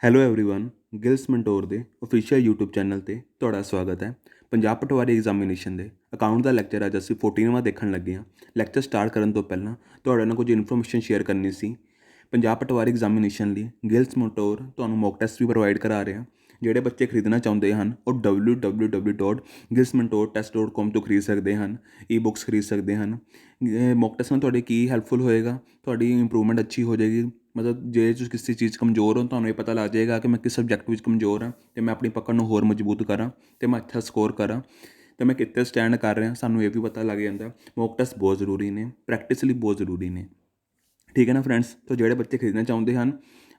Hello everyone Giles ਮੰਟੋਰ ਦੇ official YouTube channel ਤੇ ਤੁਹਾਡਾ ਸਵਾਗਤ ਹੈ। ਪੰਜਾਬ ਪਟਵਾਰੀ ਐਗਜ਼ਾਮੀਨੇਸ਼ਨ ਦੇ ਅਕਾਊਂਟ ਦਾ ਲੈਕਚਰ ਅੱਜ ਅਸੀਂ 14ਵਾਂ ਦੇਖਣ ਲੱਗੇ ਹਾਂ। ਲੈਕਚਰ ਸਟਾਰਟ ਕਰਨ ਤੋਂ ਪਹਿਲਾਂ ਤੁਹਾਡੇ ਨਾਲ ਕੁਝ ਇਨਫੋਰਮੇਸ਼ਨ ਸ਼ੇਅਰ ਕਰਨੀ ਸੀ। ਪੰਜਾਬ ਪਟਵਾਰੀ ਐਗਜ਼ਾਮੀਨੇਸ਼ਨ ਲਈ ਗਿਲਸ ਮੰਟੋਰ ਤੁਹਾਨੂੰ ਮੌਕ ਟੈਸਟ ਵੀ ਪ੍ਰੋਵਾਈਡ ਕਰਾ ਰਿਹਾ। ਜਿਹੜੇ ਬੱਚੇ ਖਰੀਦਣਾ ਚਾਹੁੰਦੇ ਹਨ ਉਹ www.gilsmentortest.com ਤੋਂ ਖਰੀਦ ਸਕਦੇ ਹਨ। ਈ ਬੁੱਕਸ ਖਰੀਦ ਸਕਦੇ ਹਨ। ਮੌਕ ਟੈਸਟ ਨਾਲ ਤੁਹਾਡੀ ਕੀ ਹੈਲਪਫੁਲ ਹੋਏਗਾ, ਤੁਹਾਡੀ ਇੰਪਰੂਵਮੈਂਟ ਅੱਛੀ ਹੋ ਜਾਏਗੀ। ਮਤਲਬ ਜੇ ਤੁਸੀਂ ਕਿਸੇ ਚੀਜ਼ ਕਮਜ਼ੋਰ ਹੋ ਤੁਹਾਨੂੰ ਇਹ ਪਤਾ ਲੱਗ ਜਾਏਗਾ ਕਿ ਮੈਂ ਕਿਸ ਸਬਜੈਕਟ ਵਿੱਚ ਕਮਜ਼ੋਰ ਹਾਂ ਅਤੇ ਮੈਂ ਆਪਣੀ ਪਕੜ ਨੂੰ ਹੋਰ ਮਜ਼ਬੂਤ ਕਰਾਂ ਅਤੇ ਮੈਂ ਅੱਛਾ ਸਕੋਰ ਕਰਾਂ ਅਤੇ ਮੈਂ ਕਿੱਥੇ ਸਟੈਂਡ ਕਰ ਰਿਹਾ ਸਾਨੂੰ ਇਹ ਵੀ ਪਤਾ ਲੱਗ ਜਾਂਦਾ। ਮੌਕ ਟੈਸਟ ਬਹੁਤ ਜ਼ਰੂਰੀ ਨੇ, ਪ੍ਰੈਕਟਿਸ ਲਈ ਬਹੁਤ ਜ਼ਰੂਰੀ ਨੇ। ਠੀਕ ਹੈ ਨਾ ਫਰੈਂਡਸ। ਤਾਂ ਜਿਹੜੇ ਬੱਚੇ ਖਰੀਦਣਾ ਚਾਹੁੰਦੇ ਹਨ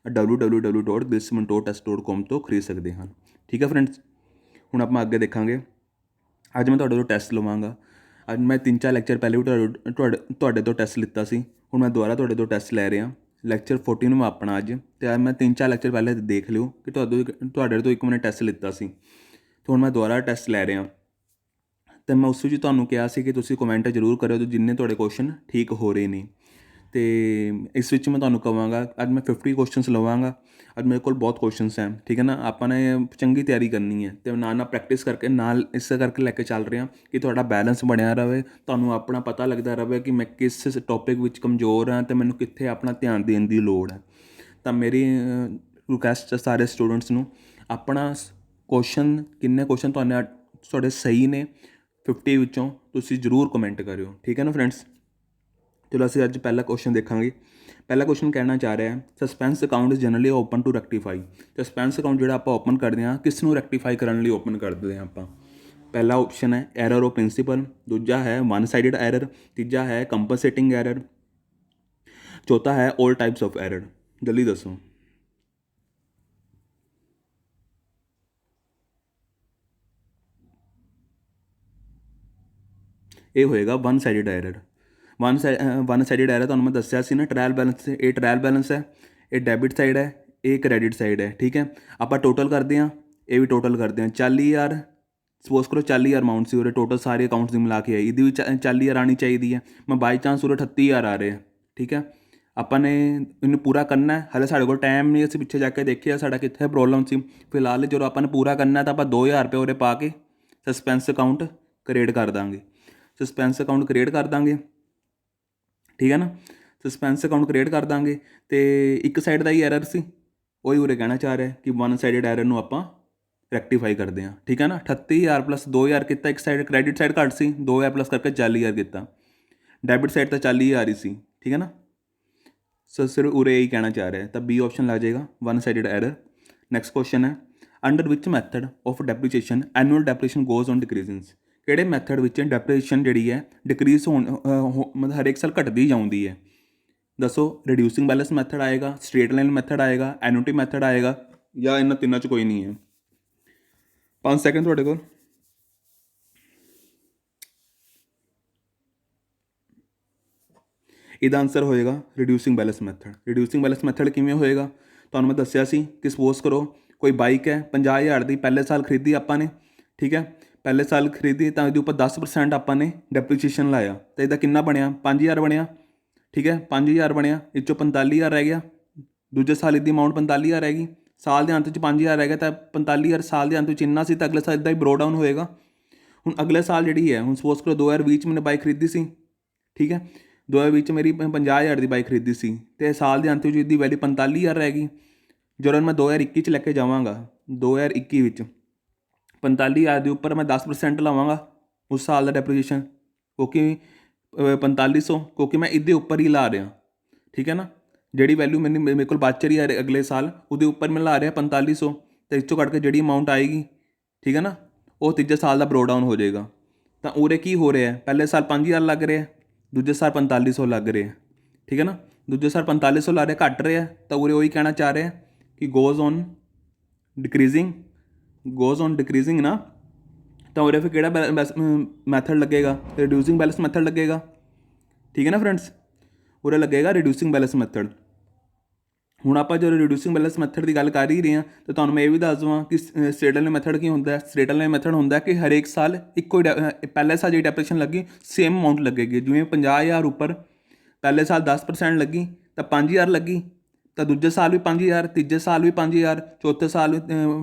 www.gilsmentortest.com ਤੋਂ ਖਰੀਦ ਸਕਦੇ ਹਨ। ਠੀਕ ਹੈ ਫਰੈਂਡਸ। ਹੁਣ ਆਪਾਂ ਅੱਗੇ ਦੇਖਾਂਗੇ। ਅੱਜ ਮੈਂ ਤੁਹਾਡੇ ਤੋਂ ਟੈਸਟ ਲਵਾਂਗਾ। ਅੱਜ ਮੈਂ 3-4 ਲੈਕਚਰ ਪਹਿਲੇ ਵੀ ਤੁਹਾਡੇ ਤੋਂ ਟੈਸਟ ਲਿੱਤਾ ਸੀ। ਹੁਣ ਮੈਂ ਦੁਬਾਰਾ ਤੁਹਾਡੇ ਤੋਂ ਟੈਸਟ ਲੈ ਰਿਹਾ। ਲੈਕਚਰ 14ਵਾਂ ਆਪਣਾ ਅੱਜ, ਅਤੇ ਅੱਜ ਮੈਂ 3-4 ਲੈਕਚਰ ਪਹਿਲੇ ਦੇਖ ਲਿਓ ਕਿ ਤੁਹਾਡੇ ਤੋਂ ਇੱਕ ਮੈंने ਟੈਸਟ ਲਿੱਤਾ ਸੀ ਅਤੇ ਹੁਣ ਮੈਂ ਦੁਬਾਰਾ ਟੈਸਟ ਲੈ ਰਿਹਾ। ਅਤੇ ਮੈਂ ਉਸ ਵਿੱਚ ਤੁਹਾਨੂੰ ਕਿਹਾ ਸੀ ਕਿ ਤੁਸੀਂ ਕਮੈਂਟ ਜ਼ਰੂਰ ਕਰਿਓ ਜਿੰਨੇ ਤੁਹਾਡੇ ਕੁਐਸਚਨ ਠੀਕ ਹੋ ਰਹੇ ਨੇ। ਅਤੇ ਇਸ ਵਿੱਚ ਮੈਂ ਤੁਹਾਨੂੰ ਕਹਾਂਗਾ ਅੱਜ ਮੈਂ 50 ਕੁਐਸਚਨਸ ਲਵਾਂਗਾ। ਅੱਜ ਮੇਰੇ ਕੋਲ ਬਹੁਤ ਕੁਐਸਚਨਸ ਹੈ। ਠੀਕ ਹੈ ਨਾ। ਆਪਾਂ ਨੇ ਚੰਗੀ ਤਿਆਰੀ ਕਰਨੀ ਹੈ ਅਤੇ ਨਾਲ ਪ੍ਰੈਕਟਿਸ ਕਰਕੇ ਨਾਲ ਇਸੇ ਕਰਕੇ ਲੈ ਕੇ ਚੱਲ ਰਹੇ ਹਾਂ ਕਿ ਤੁਹਾਡਾ ਬੈਲੈਂਸ ਬਣਿਆ ਰਹੇ, ਤੁਹਾਨੂੰ ਆਪਣਾ ਪਤਾ ਲੱਗਦਾ ਰਹੇ ਕਿ ਮੈਂ ਕਿਸ ਟੌਪਿਕ ਵਿੱਚ ਕਮਜ਼ੋਰ ਹਾਂ ਅਤੇ ਮੈਨੂੰ ਕਿੱਥੇ ਆਪਣਾ ਧਿਆਨ ਦੇਣ ਦੀ ਲੋੜ ਹੈ। ਤਾਂ ਮੇਰੀ ਰਿਕੁਐਸਟ ਸਾਰੇ ਸਟੂਡੈਂਟਸ ਨੂੰ ਆਪਣਾ ਕਿੰਨੇ ਕੁਐਸਚਨ ਤੁਹਾਡੇ ਸਹੀ ਨੇ 50 ਵਿੱਚੋਂ ਤੁਸੀਂ ਜ਼ਰੂਰ ਕਮੈਂਟ ਕਰਿਓ। ਠੀਕ ਹੈ ਨਾ ਫਰੈਂਡਸ। ਚਲੋ ਅਸੀਂ ਅੱਜ ਪਹਿਲਾ ਕੁਐਸਚਨ ਦੇਖਾਂਗੇ। ਪਹਿਲਾ ਕੁਐਸਚਨ ਕਹਿਣਾ ਚਾਹ ਰਿਹਾ ਹੈ suspense account is generally open to rectify. Suspense account ਜਿਹੜਾ ਆਪਾਂ ਓਪਨ ਕਰਦੇ ਹਾਂ ਕਿਸ ਨੂੰ ਰੈਕਟੀਫਾਈ ਕਰਨ ਲਈ ਓਪਨ ਕਰਦੇ ਹਾਂ ਆਪਾਂ। ਪਹਿਲਾ ਆਪਸ਼ਨ ਹੈ ਐਰਰ ਆਫ ਪ੍ਰਿੰਸੀਪਲ, ਦੂਜਾ ਹੈ ਵਨ ਸਾਈਡਡ ਐਰਰ, ਤੀਜਾ ਹੈ ਕੰਪਨਸੇਟਿੰਗ ਐਰਰ, ਚੌਥਾ ਹੈ ਆਲ ਟਾਈਪਸ ਆਫ ਐਰਰ। ਜਲਦੀ ਦੱਸੋ। ਇਹ ਹੋਏਗਾ one sided error. One sided error ਤੁਹਾਨੂੰ ਮੈਂ ਦੱਸਿਆ ਸੀ ਨਾ ਟ੍ਰਾਇਲ ਬੈਲੈਂਸ। ਇਹ ਟ੍ਰਾਇਲ ਬੈਲੈਂਸ ਹੈ, ਇਹ ਡੈਬਿਟ ਸਾਈਡ ਹੈ, ਇਹ ਕ੍ਰੈਡਿਟ ਸਾਈਡ ਹੈ। ਠੀਕ ਹੈ। ਆਪਾਂ ਟੋਟਲ ਕਰਦੇ ਹਾਂ, ਇਹ ਵੀ ਟੋਟਲ ਕਰਦੇ ਹਾਂ। 40,000 ਸਪੋਜ਼ ਕਰੋ 40,000 ਅਮਾਊਂਟ ਸੀ ਉਰੇ ਟੋਟਲ ਸਾਰੇ ਅਕਾਊਂਟਸ ਦੀ ਮਿਲਾ ਕੇ ਆਈ। ਇਹਦੀ ਵੀ 40,000 ਆਉਣੀ ਚਾਹੀਦੀ ਹੈ। ਮੈਂ ਬਾਈ ਚਾਂਸ ਉਰੇ 38,000 ਆ ਰਿਹਾ। ਠੀਕ ਹੈ। ਆਪਾਂ ਨੇ ਇਹਨੂੰ ਪੂਰਾ ਕਰਨਾ। ਹਾਲੇ ਸਾਡੇ ਕੋਲ ਟਾਈਮ ਨਹੀਂ, ਅਸੀਂ ਪਿੱਛੇ ਜਾ ਕੇ ਦੇਖਿਆ ਸਾਡਾ ਕਿੱਥੇ ਪ੍ਰੋਬਲਮ ਸੀ। ਫਿਲਹਾਲ ਜਦੋਂ ਆਪਾਂ ਨੇ ਪੂਰਾ ਕਰਨਾ ਤਾਂ ਆਪਾਂ 2,000 ਰੁਪਏ ਉਰੇ ਪਾ ਕੇ ਸਸਪੈਂਸ ਅਕਾਊਂਟ ਕ੍ਰੀਏਟ ਕਰ ਦਾਂਗੇ। ਸਸਪੈਂਸ ਅਕਾਊਂਟ ਕ੍ਰੀਏਟ ਕਰ ਦਾਂਗੇ। ਠੀਕ ਹੈ ਨਾ। ਸਸਪੈਂਸ ਅਕਾਊਂਟ ਕ੍ਰੀਏਟ ਕਰ ਦਾਂਗੇ ਅਤੇ ਇੱਕ ਸਾਈਡ ਦਾ ਹੀ ਐਰਰ ਸੀ ਉਹੀ ਉਰੇ ਕਹਿਣਾ ਚਾਹ ਰਿਹਾ ਕਿ ਵਨ ਸਾਈਡਡ ਐਰਰ ਨੂੰ ਆਪਾਂ ਰੈਕਟੀਫਾਈ ਕਰਦੇ ਹਾਂ। ਠੀਕ ਹੈ ਨਾ। 38,000 ਪਲੱਸ 2,000 ਕੀਤਾ। ਇੱਕ ਸਾਈਡ ਕ੍ਰੈਡਿਟ ਸਾਈਡ ਘੱਟ ਸੀ, 2,000 ਪਲੱਸ ਕਰਕੇ 40,000 ਕੀਤਾ। ਡੈਬਿਟ ਸਾਈਡ ਤਾਂ 40,000 ਹੀ ਸੀ। ਠੀਕ ਹੈ ਨਾ। ਸੋ ਸਿਰਫ ਉਰੇ ਇਹੀ ਕਹਿਣਾ ਚਾਹ ਰਿਹਾ ਤਾਂ ਬੀ ਆਪਸ਼ਨ ਲੱਗ ਜਾਏਗਾ one sided error. Next question ਹੈ under which method of depreciation annual depreciation goes on decreasing. ਕਿਹੜੇ ਮੈਥਡ ਵਿੱਚ ਡੈਪਰੀਸ਼ੀਏਸ਼ਨ ਜਿਹੜੀ ਹੈ ਡਿਕਰੀਜ਼ ਮਤਲਬ ਹਰੇਕ ਸਾਲ ਘਟਦੀ ਜਾਉਂਦੀ ਹੈ। ਦੱਸੋ। ਰਿਡਿਊਸਿੰਗ ਬੈਲੈਂਸ ਮੈਥਡ ਆਏਗਾ, ਸਟ੍ਰੇਟ ਲਾਈਨ ਮੈਥਡ ਆਏਗਾ, ਐਨੂਟੀ ਮੈਥਡ ਆਏਗਾ ਜਾਂ ਇਹਨਾਂ ਤਿੰਨਾਂ 'ਚ ਕੋਈ ਨਹੀਂ ਹੈ। 5 ਸੈਕਿੰਡ ਤੁਹਾਡੇ ਕੋਲ। ਇਹਦਾ ਆਨਸਰ ਹੋਏਗਾ reducing balance method. Reducing balance method ਕਿਵੇਂ ਹੋਏਗਾ ਤੁਹਾਨੂੰ ਮੈਂ ਦੱਸਿਆ ਸੀ ਕਿ ਸਪੋਜ਼ ਕਰੋ ਕੋਈ ਬਾਈਕ ਹੈ 50,000 ਦੀ ਪਹਿਲੇ ਸਾਲ ਖਰੀਦੀ ਆਪਾਂ ਨੇ। ਠੀਕ ਹੈ। ਪਹਿਲੇ ਸਾਲ ਖਰੀਦੀ ਤਾਂ ਇਹਦੇ ਉੱਪਰ 10% ਆਪਾਂ ਨੇ ਡੈਪਰੀਸ਼ੀਏਸ਼ਨ ਲਾਇਆ ਤਾਂ ਇਹਦਾ ਕਿੰਨਾ ਬਣਿਆ 5,000 ਬਣਿਆ। ਠੀਕ ਹੈ। 5,000 ਬਣਿਆ, ਇਹ 'ਚੋਂ 45,000 ਰਹਿ ਗਿਆ। ਦੂਜੇ ਸਾਲ ਇਹਦੀ ਅਮਾਊਂਟ 45,000 ਰਹਿ ਗਈ। ਸਾਲ ਦੇ ਅੰਤ 'ਚ 5,000 ਰਹਿ ਗਿਆ ਤਾਂ 45,000 ਸਾਲ ਦੇ ਅੰਤ ਵਿੱਚ ਇੰਨਾ ਸੀ ਤਾਂ ਅਗਲੇ ਸਾਲ ਇੱਦਾਂ ਹੀ ਬਰੋ ਡਾਊਨ ਹੋਏਗਾ। ਹੁਣ ਅਗਲੇ ਸਾਲ ਜਿਹੜੀ ਹੈ ਹੁਣ ਸਪੋਜ਼ ਕਰੋ 2020 'ਚ ਮੈंने ਬਾਈਕ ਖਰੀਦੀ ਸੀ। ਠੀਕ ਹੈ। 2020 'ਚ ਮੇਰੀ 50,000 ਦੀ ਬਾਈਕ ਖਰੀਦੀ ਸੀ ਅਤੇ ਸਾਲ ਦੇ ਅੰਤ ਵਿੱਚ ਇਹਦੀ ਵੈਲਿਊ 45,000 ਰਹਿ ਗਈ। ਜਦੋਂ ਮੈਂ 2021 'ਚ ਲੈ ਕੇ ਜਾਵਾਂਗਾ 2021 ਵਿੱਚ 45,000 ਦੇ ਉੱਪਰ ਮੈਂ 10% ਲਾਵਾਂਗਾ ਉਸ ਸਾਲ ਦਾ ਡੈਪਰੀਸ਼ੀਏਸ਼ਨ ਕਿਉਂਕਿ 4,500 ਕਿਉਂਕਿ ਮੈਂ ਇਹਦੇ ਉੱਪਰ ਹੀ ਲਾ ਰਿਹਾ। ਠੀਕ ਹੈ ਨਾ। ਜਿਹੜੀ ਵੈਲਿਊ ਮੇਰੇ ਕੋਲ ਬਚ ਰਹੀ ਹੈ ਅਗਲੇ ਸਾਲ ਉਹਦੇ ਉੱਪਰ ਮੈਂ ਲਾ ਰਿਹਾ 4500 ਅਤੇ ਇਸ 'ਚੋਂ ਕੱਢ ਕੇ ਜਿਹੜੀ ਅਮਾਊਂਟ ਆਏਗੀ ਠੀਕ ਹੈ ਨਾ ਉਹ ਤੀਜੇ ਸਾਲ ਦਾ ਬਰੋ ਡਾਊਨ ਹੋ ਜਾਏਗਾ। ਤਾਂ ਉਰੇ ਕੀ ਹੋ ਰਿਹਾ ਪਹਿਲੇ ਸਾਲ 5,000 ਲੱਗ ਰਿਹਾ, ਦੂਜੇ ਸਾਲ 4500 ਲੱਗ ਰਿਹਾ। ਠੀਕ ਹੈ ਨਾ। ਦੂਜੇ ਸਾਲ 4500 ਲੱਗ ਰਿਹਾ ਘੱਟ ਰਿਹਾ ਤਾਂ ਉਰੇ ਉਹੀ ਕਹਿਣਾ ਚਾਹ ਰਿਹਾ ਕਿ ਗੋਜ਼ ਔਨ ਡਿਕਰੀਜ਼ਿੰਗ ਨਾ। ਤਾਂ ਉਰੇ ਫਿਰ ਕਿਹੜਾ ਮੈਥਡ ਲੱਗੇਗਾ ਰਿਡਿਊਸਿੰਗ ਬੈਲੈਂਸ ਮੈਥਡ ਲੱਗੇਗਾ। ਠੀਕ ਹੈ ਨਾ ਫਰੈਂਡਸ। ਉਰੇ ਲੱਗੇਗਾ ਰਿਡਿਊਸਿੰਗ ਬੈਲੈਂਸ ਮੈਥਡ। ਹੁਣ ਆਪਾਂ ਜਦੋਂ ਰਿਡਿਊਸਿੰਗ ਬੈਲੈਂਸ ਮੈਥਡ ਦੀ ਗੱਲ ਕਰ ਹੀ ਰਹੇ ਹਾਂ ਤਾਂ ਤੁਹਾਨੂੰ ਮੈਂ ਇਹ ਵੀ ਦੱਸ ਦੇਵਾਂ ਕਿ ਸਟ੍ਰੇਟ ਲਾਈਨ ਮੈਥਡ ਕੀ ਹੁੰਦਾ ਹੈ। ਸਟ੍ਰੇਟ ਲਾਈਨ ਮੈਥਡ ਹੁੰਦਾ ਕਿ ਹਰੇਕ ਸਾਲ ਇੱਕੋ ਪਹਿਲੇ ਸਾਲ ਜਿਹੜੀ ਡੈਪਰੇਸ਼ਨ ਲੱਗੀ ਸੇਮ ਅਮਾਊਂਟ ਲੱਗੇਗੀ। ਜਿਵੇਂ 50,000 ਉੱਪਰ ਪਹਿਲੇ ਸਾਲ 10% ਲੱਗੀ ਤਾਂ 5,000 ਲੱਗੀ ਤਾਂ ਦੂਜੇ ਸਾਲ ਵੀ 5000, ਤੀਜੇ ਸਾਲ ਵੀ 5000, ਚੌਥੇ ਸਾਲ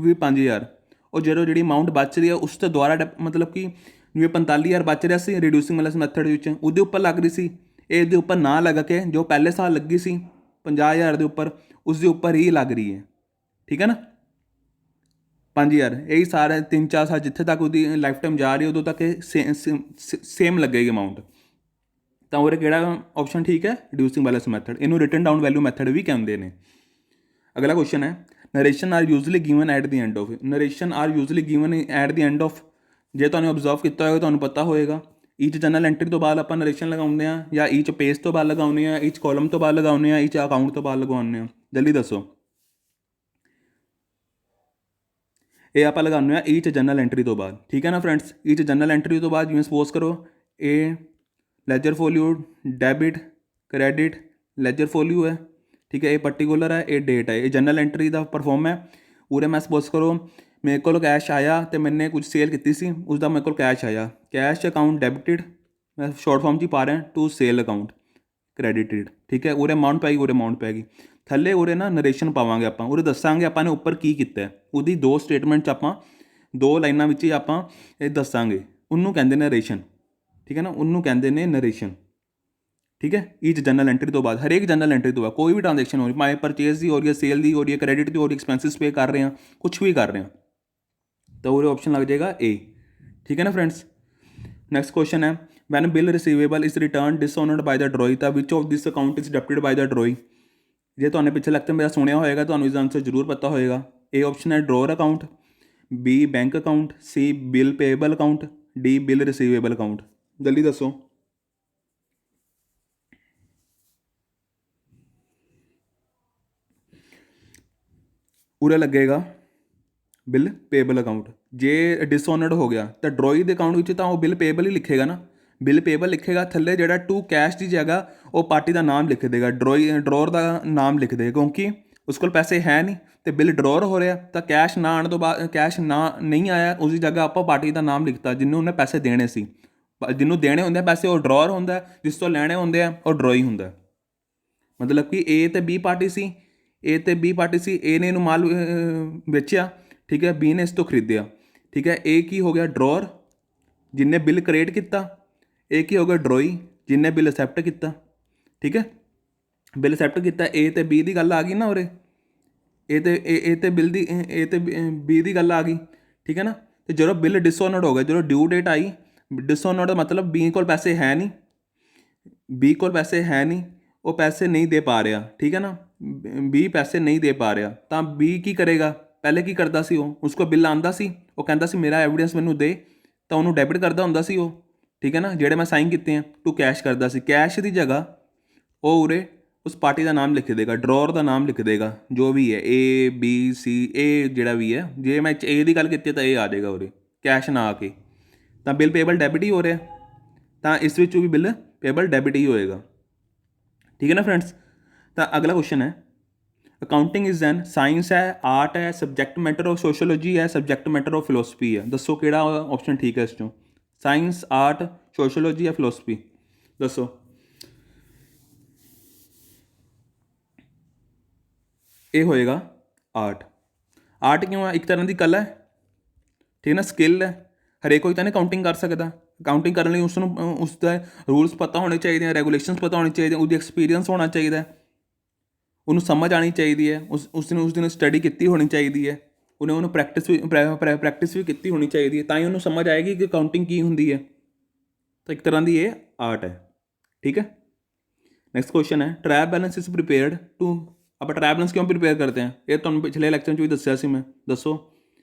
ਵੀ 5000। ਉਹ ਜਿਹੜੀ ਅਮਾਊਂਟ ਬਚ ਰਹੀ ਹੈ ਉਸ ਤੋਂ ਦੁਆਰਾ ਮਤਲਬ ਕਿ ਜਿਵੇਂ 45,000 ਬਚ ਰਿਹਾ ਸੀ ਰਿਡਿਊਸਿੰਗ ਵਾਲੇ ਮੈਥਡ ਵਿੱਚ, ਉਹਦੇ ਉੱਪਰ ਲੱਗ ਰਹੀ ਸੀ, ਇਹਦੇ ਉੱਪਰ ਨਾ ਲੱਗ ਕੇ ਜੋ ਪਹਿਲੇ ਸਾਲ ਲੱਗੀ ਸੀ 50,000 ਦੇ ਉੱਪਰ, ਉਸ ਦੇ ਉੱਪਰ ਹੀ ਲੱਗ ਰਹੀ ਹੈ। ਠੀਕ ਹੈ ਨਾ, 5000 ਇਹੀ ਸਾਰੇ 3-4 ਸਾਲ ਜਿੱਥੇ ਤੱਕ ਉਹਦੀ ਲਾਈਫ ਟਾਈਮ ਜਾ ਰਹੀ ਉਦੋਂ ਤੱਕ ਇਹ ਸੇਮ ਲੱਗੇਗੀ ਅਮਾਊਂਟ। ਤਾਂ ਉਰੇ ਕਿਹੜਾ ਆਪਸ਼ਨ ਠੀਕ ਹੈ? Reducing balance method. ਇਹਨੂੰ ਰਿਟਨ ਡਾਊਨ ਵੈਲਿਊ ਮੈਥਡ ਵੀ ਕਹਿੰਦੇ ਨੇ। ਅਗਲਾ ਕੁਐਸਚਨ ਹੈ, narration are usually given at the end of. Narration are usually given at the end of, ਜੇ ਤੁਹਾਨੂੰ ਅਬਜ਼ਰਵ ਕੀਤਾ ਹੋਏਗਾ ਤੁਹਾਨੂੰ ਪਤਾ ਹੋਏਗਾ, ਈਚ ਜਨਰਲ ਐਂਟਰੀ ਤੋਂ ਬਾਅਦ ਆਪਾਂ ਨਰੇਸ਼ਨ ਲਗਾਉਂਦੇ ਹਾਂ, ਜਾਂ ਈਚ ਪੇਜ ਤੋਂ ਬਾਅਦ ਲਗਾਉਂਦੇ ਹਾਂ, ਈਚ ਕਾਲਮ ਤੋਂ ਬਾਅਦ ਲਗਾਉਂਦੇ ਹਾਂ, ਈਚ ਅਕਾਊਂਟ ਤੋਂ ਬਾਅਦ ਲਗਾਉਂਦੇ ਹਾਂ। ਜਲਦੀ ਦੱਸੋ। ਇਹ ਆਪਾਂ ਲਗਾਉਂਦੇ ਹਾਂ ਈਚ ਜਨਰਲ ਐਂਟਰੀ ਤੋਂ ਬਾਅਦ। ਠੀਕ ਹੈ ਨਾ ਫਰੈਂਡਸ, ਈਚ ਜਨਰਲ ਐਂਟਰੀ ਤੋਂ ਬਾਅਦ ਜਿਵੇਂ ਸਪੋਜ਼ ਕਰੋ ਇਹ ledger folio, debit, credit, ledger folio ਹੈ। ਠੀਕ ਹੈ, ਇਹ ਪਰਟੀਕੂਲਰ ਹੈ, ਇਹ ਡੇਟ ਹੈ, ਇਹ ਜਨਰਲ ਐਂਟਰੀ ਦਾ ਪਰਫੋਰਮ ਹੈ। ਉਰੇ ਮੈਂ ਸਪੋਜ਼ ਕਰੋ ਮੇਰੇ ਕੋਲ ਕੈਸ਼ ਆਇਆ ਅਤੇ ਮੈਨੇ ਕੁਝ ਸੇਲ ਕੀਤੀ ਸੀ, ਉਸਦਾ ਮੇਰੇ ਕੋਲ ਕੈਸ਼ ਆਇਆ, ਕੈਸ਼ ਅਕਾਊਂਟ ਡੈਬਿਟਡ, ਮੈਂ ਸ਼ਾਰਟ ਫਾਰਮ 'ਚ ਹੀ ਪਾ ਰਿਹਾ, ਟੂ ਸੇਲ ਅਕਾਊਂਟ ਕ੍ਰੈਡਿਟਡ। ਠੀਕ ਹੈ, ਉਰੇ ਅਮਾਊਂਟ ਪੈ ਗਈ, ਉਰੇ ਅਮਾਊਂਟ ਪੈ ਗਈ। ਥੱਲੇ ਉਰੇ ਨਾ ਨਰੇਸ਼ਨ ਪਾਵਾਂਗੇ ਆਪਾਂ, ਉਰੇ ਦੱਸਾਂਗੇ ਆਪਾਂ ਨੇ ਉੱਪਰ ਕੀ ਕੀਤਾ, ਉਹਦੀ 2 ਸਟੇਟਮੈਂਟ 'ਚ ਆਪਾਂ 2 ਲਾਈਨਾਂ ਵਿੱਚ ਹੀ ਆਪਾਂ ਇਹ ਦੱਸਾਂਗੇ, ਉਹਨੂੰ ਕਹਿੰਦੇ ਨੇ ਨਰੇਸ਼ਨ। ਠੀਕ ਹੈ ਨਾ, ਉਹਨੂੰ ਕਹਿੰਦੇ ਨੇ ਨਰੇਸ਼ਨ। ਠੀਕ ਹੈ, ਈਚ ਜਨਰਲ ਐਂਟਰੀ ਤੋਂ ਬਾਅਦ, ਹਰੇਕ ਜਨਰਲ ਐਂਟਰੀ ਤੋਂ ਬਾਅਦ ਕੋਈ ਵੀ ਟ੍ਰਾਂਜੈਕਸ਼ਨ ਹੋ ਰਹੀ, ਭਾਵੇਂ ਪਰਚੇਜ਼ ਦੀ ਹੋ ਰਹੀ ਹੈ, ਸੇਲ ਦੀ ਹੋ ਰਹੀ ਹੈ, ਕ੍ਰੈਡਿਟ ਦੀ ਹੋ ਰਹੀ ਹੈ, ਐਕਸਪੈਂਸਿਸ ਪੇ ਕਰ ਰਹੇ ਹਾਂ, ਕੁਛ ਵੀ ਕਰ ਰਹੇ ਹਾਂ, ਤਾਂ ਉਰੇ ਆਪਸ਼ਨ ਲੱਗ ਜਾਏਗਾ ਏ। ਠੀਕ ਹੈ ਨਾ ਫਰੈਂਡਸ। ਨੈਕਸਟ ਕੁਐਸਚਨ ਹੈ, when bill receivable is return dishonoured by the drawee, ਤਾਂ which of this account is debited by the drawee. ਜੇ ਤੁਹਾਨੂੰ ਪਿੱਛੇ ਲੈਕਚਰ ਮੇਰਾ ਸੁਣਿਆ ਹੋਏਗਾ ਤੁਹਾਨੂੰ ਇਸਦਾ ਆਨਸਰ ਜ਼ਰੂਰ ਪਤਾ ਹੋਏਗਾ। ਏ ਆਪਸ਼ਨ ਹੈ drawer account, B bank account, C bill payable account, D bill receivable account. ਜਲਦੀ ਦੱਸੋ। ਉਰੇ ਲੱਗੇਗਾ ਬਿਲ ਪੇਏਬਲ ਅਕਾਊਂਟ। ਜੇ ਡਿਸਓਨਰਡ ਹੋ ਗਿਆ ਤਾਂ ਡਰੋਈ ਦੇ ਅਕਾਊਂਟ ਵਿੱਚ ਤਾਂ ਉਹ ਬਿਲ ਪੇਏਬਲ ਹੀ ਲਿਖੇਗਾ ਨਾ, ਬਿਲ ਪੇਏਬਲ ਲਿਖੇਗਾ, ਥੱਲੇ ਜਿਹੜਾ ਟੂ ਕੈਸ਼ ਦੀ ਜਗ੍ਹਾ ਉਹ ਪਾਰਟੀ ਦਾ ਨਾਮ ਲਿਖ ਦੇਗਾ, ਡਰੋਰ ਦਾ ਨਾਮ ਲਿਖ ਦੇਗਾ, ਕਿਉਂਕਿ ਉਸ ਕੋਲ ਪੈਸੇ ਹੈ ਨਹੀਂ ਅਤੇ ਬਿੱਲ ਡਰੋਰ ਹੋ ਰਿਹਾ, ਤਾਂ ਕੈਸ਼ ਨਾ ਆਉਣ ਤੋਂ ਬਾਅਦ, ਕੈਸ਼ ਨਾ ਨਹੀਂ ਆਇਆ, ਉਸ ਦੀ ਜਗ੍ਹਾ ਆਪਾਂ ਪਾਰਟੀ ਦਾ ਨਾਮ ਲਿਖਤਾ ਜਿਹਨੂੰ ਉਹਨੇ ਪੈਸੇ ਦੇਣੇ ਸੀ। ਜਿਹਨੂੰ ਦੇਣੇ ਹੁੰਦੇ ਪੈਸੇ ਉਹ ਡਰੋਰ ਹੁੰਦਾ, ਜਿਸ ਤੋਂ ਲੈਣੇ ਹੁੰਦੇ ਆ ਉਹ ਡਰੋਈ ਹੁੰਦਾ। ਮਤਲਬ ਕਿ ਏ ਅਤੇ ਬੀ ਪਾਰਟੀ ਸੀ, ਏ ਅਤੇ ਬੀ ਪਾਰਟੀ ਸੀ, ਏ ਨੇ ਇਹਨੂੰ ਮਾਲ ਵੇਚਿਆ, ਠੀਕ ਹੈ, ਬੀ ਨੇ ਇਸ ਤੋਂ ਖਰੀਦਿਆ। ਠੀਕ ਹੈ, ਏ ਕੀ ਹੋ ਗਿਆ? ਡਰੋਰ, ਜਿਹਨੇ ਬਿੱਲ ਕ੍ਰੀਏਟ ਕੀਤਾ। ਇਹ ਕੀ ਹੋ ਗਿਆ? ਡਰੋਈ, ਜਿਹਨੇ ਬਿੱਲ ਅਸੈਪਟ ਕੀਤਾ। ਠੀਕ ਹੈ, ਬਿੱਲ ਅਸੈਪਟ ਕੀਤਾ, ਏ ਅਤੇ ਬੀ ਦੀ ਗੱਲ ਆ ਗਈ ਨਾ ਉਰੇ, ਏ ਅਤੇ ਬਿੱਲ ਦੀ, ਏ ਅਤੇ ਬੀ ਦੀ ਗੱਲ ਆ ਗਈ। ਠੀਕ ਹੈ ਨਾ, ਅਤੇ ਜਦੋਂ ਬਿੱਲ ਡਿਸਓਨਰਡ ਹੋ ਗਿਆ, ਜਦੋਂ ਡਿਊ ਡੇਟ ਆਈ, ਡਿਸਓਨਰਡ ਮਤਲਬ ਬੀ ਕੋਲ ਪੈਸੇ ਹੈ ਨਹੀਂ, ਬੀ ਕੋਲ ਪੈਸੇ ਹੈ ਨਹੀਂ, ਉਹ ਪੈਸੇ ਨਹੀਂ ਦੇ ਪਾ ਰਿਹਾ। ਠੀਕ ਹੈ ਨਾ, ਬੀ ਪੈਸੇ ਨਹੀਂ ਦੇ ਪਾ ਰਿਹਾ, ਤਾਂ ਬੀ ਕੀ ਕਰੇਗਾ? ਪਹਿਲੇ ਕੀ ਕਰਦਾ ਸੀ ਉਹ, ਉਸ ਕੋਲ ਬਿੱਲ ਆਉਂਦਾ ਸੀ, ਉਹ ਕਹਿੰਦਾ ਸੀ ਮੇਰਾ ਐਵੀਡੈਂਸ ਮੈਨੂੰ ਦੇ, ਤਾਂ ਉਹਨੂੰ ਡੈਬਿਟ ਕਰਦਾ ਹੁੰਦਾ ਸੀ ਉਹ। ਠੀਕ ਹੈ ਨਾ, ਜਿਹੜੇ ਮੈਂ ਸਾਈਨ ਕੀਤੇ ਆ ਟੂ ਕੈਸ਼ ਕਰਦਾ ਸੀ, ਕੈਸ਼ ਦੀ ਜਗ੍ਹਾ ਉਹ ਉਰੇ ਉਸ ਪਾਰਟੀ ਦਾ ਨਾਮ ਲਿਖ ਦੇਗਾ, ਡਰੋਰ ਦਾ ਨਾਮ ਲਿਖ ਦੇਗਾ, ਜੋ ਵੀ ਹੈ ਏ ਬੀ ਸੀ, ਏ ਜਿਹੜਾ ਵੀ ਹੈ। ਜੇ ਮੈਂ ਏ ਦੀ ਗੱਲ ਕੀਤੀ ਤਾਂ ਇਹ ਆ ਜਾਏਗਾ ਉਰੇ, ਕੈਸ਼ ਨਾ ਆ ਕੇ, ਤਾਂ ਬਿੱਲ ਪੇਬਲ ਡੈਬਿਟ ਹੀ ਹੋ ਰਿਹਾ, ਤਾਂ ਇਸ ਵਿੱਚ ਵੀ ਬਿੱਲ ਪੇਬਲ ਡੈਬਿਟ ਹੀ ਹੋਏਗਾ। ਠੀਕ ਹੈ ਨਾ ਫਰੈਂਡਸ। ਤਾਂ ਅਗਲਾ ਕੁਐਸਚਨ ਹੈ, ਅਕਾਊਂਟਿੰਗ ਇਜ਼ ਐਨ ਸਾਇੰਸ ਹੈ, ਆਰਟ ਹੈ, ਸਬਜੈਕਟ ਮੈਟਰ ਆਫ ਸੋਸ਼ੋਲੋਜੀ ਹੈ, ਸਬਜੈਕਟ ਮੈਟਰ ਆਫ ਫਿਲੋਸਫੀ ਹੈ। ਦੱਸੋ ਕਿਹੜਾ ਆਪਸ਼ਨ ਠੀਕ ਹੈ ਇਸ 'ਚੋਂ? ਸਾਇੰਸ, ਆਰਟ, ਸੋਸ਼ੋਲੋਜੀ ਜਾਂ ਫਿਲੋਸਫੀ? ਦੱਸੋ। ਇਹ ਹੋਏਗਾ ਆਰਟ। ਆਰਟ ਕਿਉਂ ਹੈ? ਇੱਕ ਤਰ੍ਹਾਂ ਦੀ ਕਲਾ ਹੈ, ਠੀਕ ਹੈ ਨਾ, ਸਕਿੱਲ ਹੈ। ਹਰੇਕ ਕੋਈ ਤਾਂ ਨਹੀਂ ਕਾਊਂਟਿੰਗ ਕਰ ਸਕਦਾ। ਕਾਊਂਟਿੰਗ ਕਰਨ ਲਈ ਉਸ ਨੂੰ ਉਸ ਦਾ ਰੂਲਸ ਪਤਾ ਹੋਣੇ ਚਾਹੀਦੇ ਆ, ਰੈਗੂਲੇਸ਼ਨਸ ਪਤਾ ਹੋਣੇ ਚਾਹੀਦੇ, ਉਹਦੀ ਐਕਸਪੀਰੀਅੰਸ ਹੋਣਾ ਚਾਹੀਦਾ, ਉਹਨੂੰ ਸਮਝ ਆਉਣੀ ਚਾਹੀਦੀ ਹੈ, ਉਸਨੇ ਸਟੱਡੀ ਕੀਤੀ ਹੋਣੀ ਚਾਹੀਦੀ ਹੈ, ਉਹਨੂੰ ਪ੍ਰੈਕਟਿਸ ਵੀ ਕੀਤੀ ਹੋਣੀ ਚਾਹੀਦੀ ਹੈ, ਤਾਂ ਹੀ ਉਹਨੂੰ ਸਮਝ ਆਏਗੀ ਕਿ ਕਾਊਂਟਿੰਗ ਕੀ ਹੁੰਦੀ ਹੈ। ਤਾਂ ਇੱਕ ਤਰ੍ਹਾਂ ਦੀ ਇਹ ਆਰਟ ਹੈ। ਠੀਕ ਹੈ। ਨੈਕਸਟ ਕੁਐਸਚਨ ਹੈ, trial balance is prepared to. ਆਪਾਂ ਟਰਾਇਲ ਬੈਲੈਂਸ ਕਿਉਂ ਪ੍ਰੀਪੇਅਰ ਕਰਦੇ ਹਾਂ? ਇਹ ਤੁਹਾਨੂੰ ਪਿਛਲੇ ਲੈਕਚਰ 'ਚ ਵੀ ਦੱਸਿਆ ਸੀ ਮੈਂ। ਦੱਸੋ।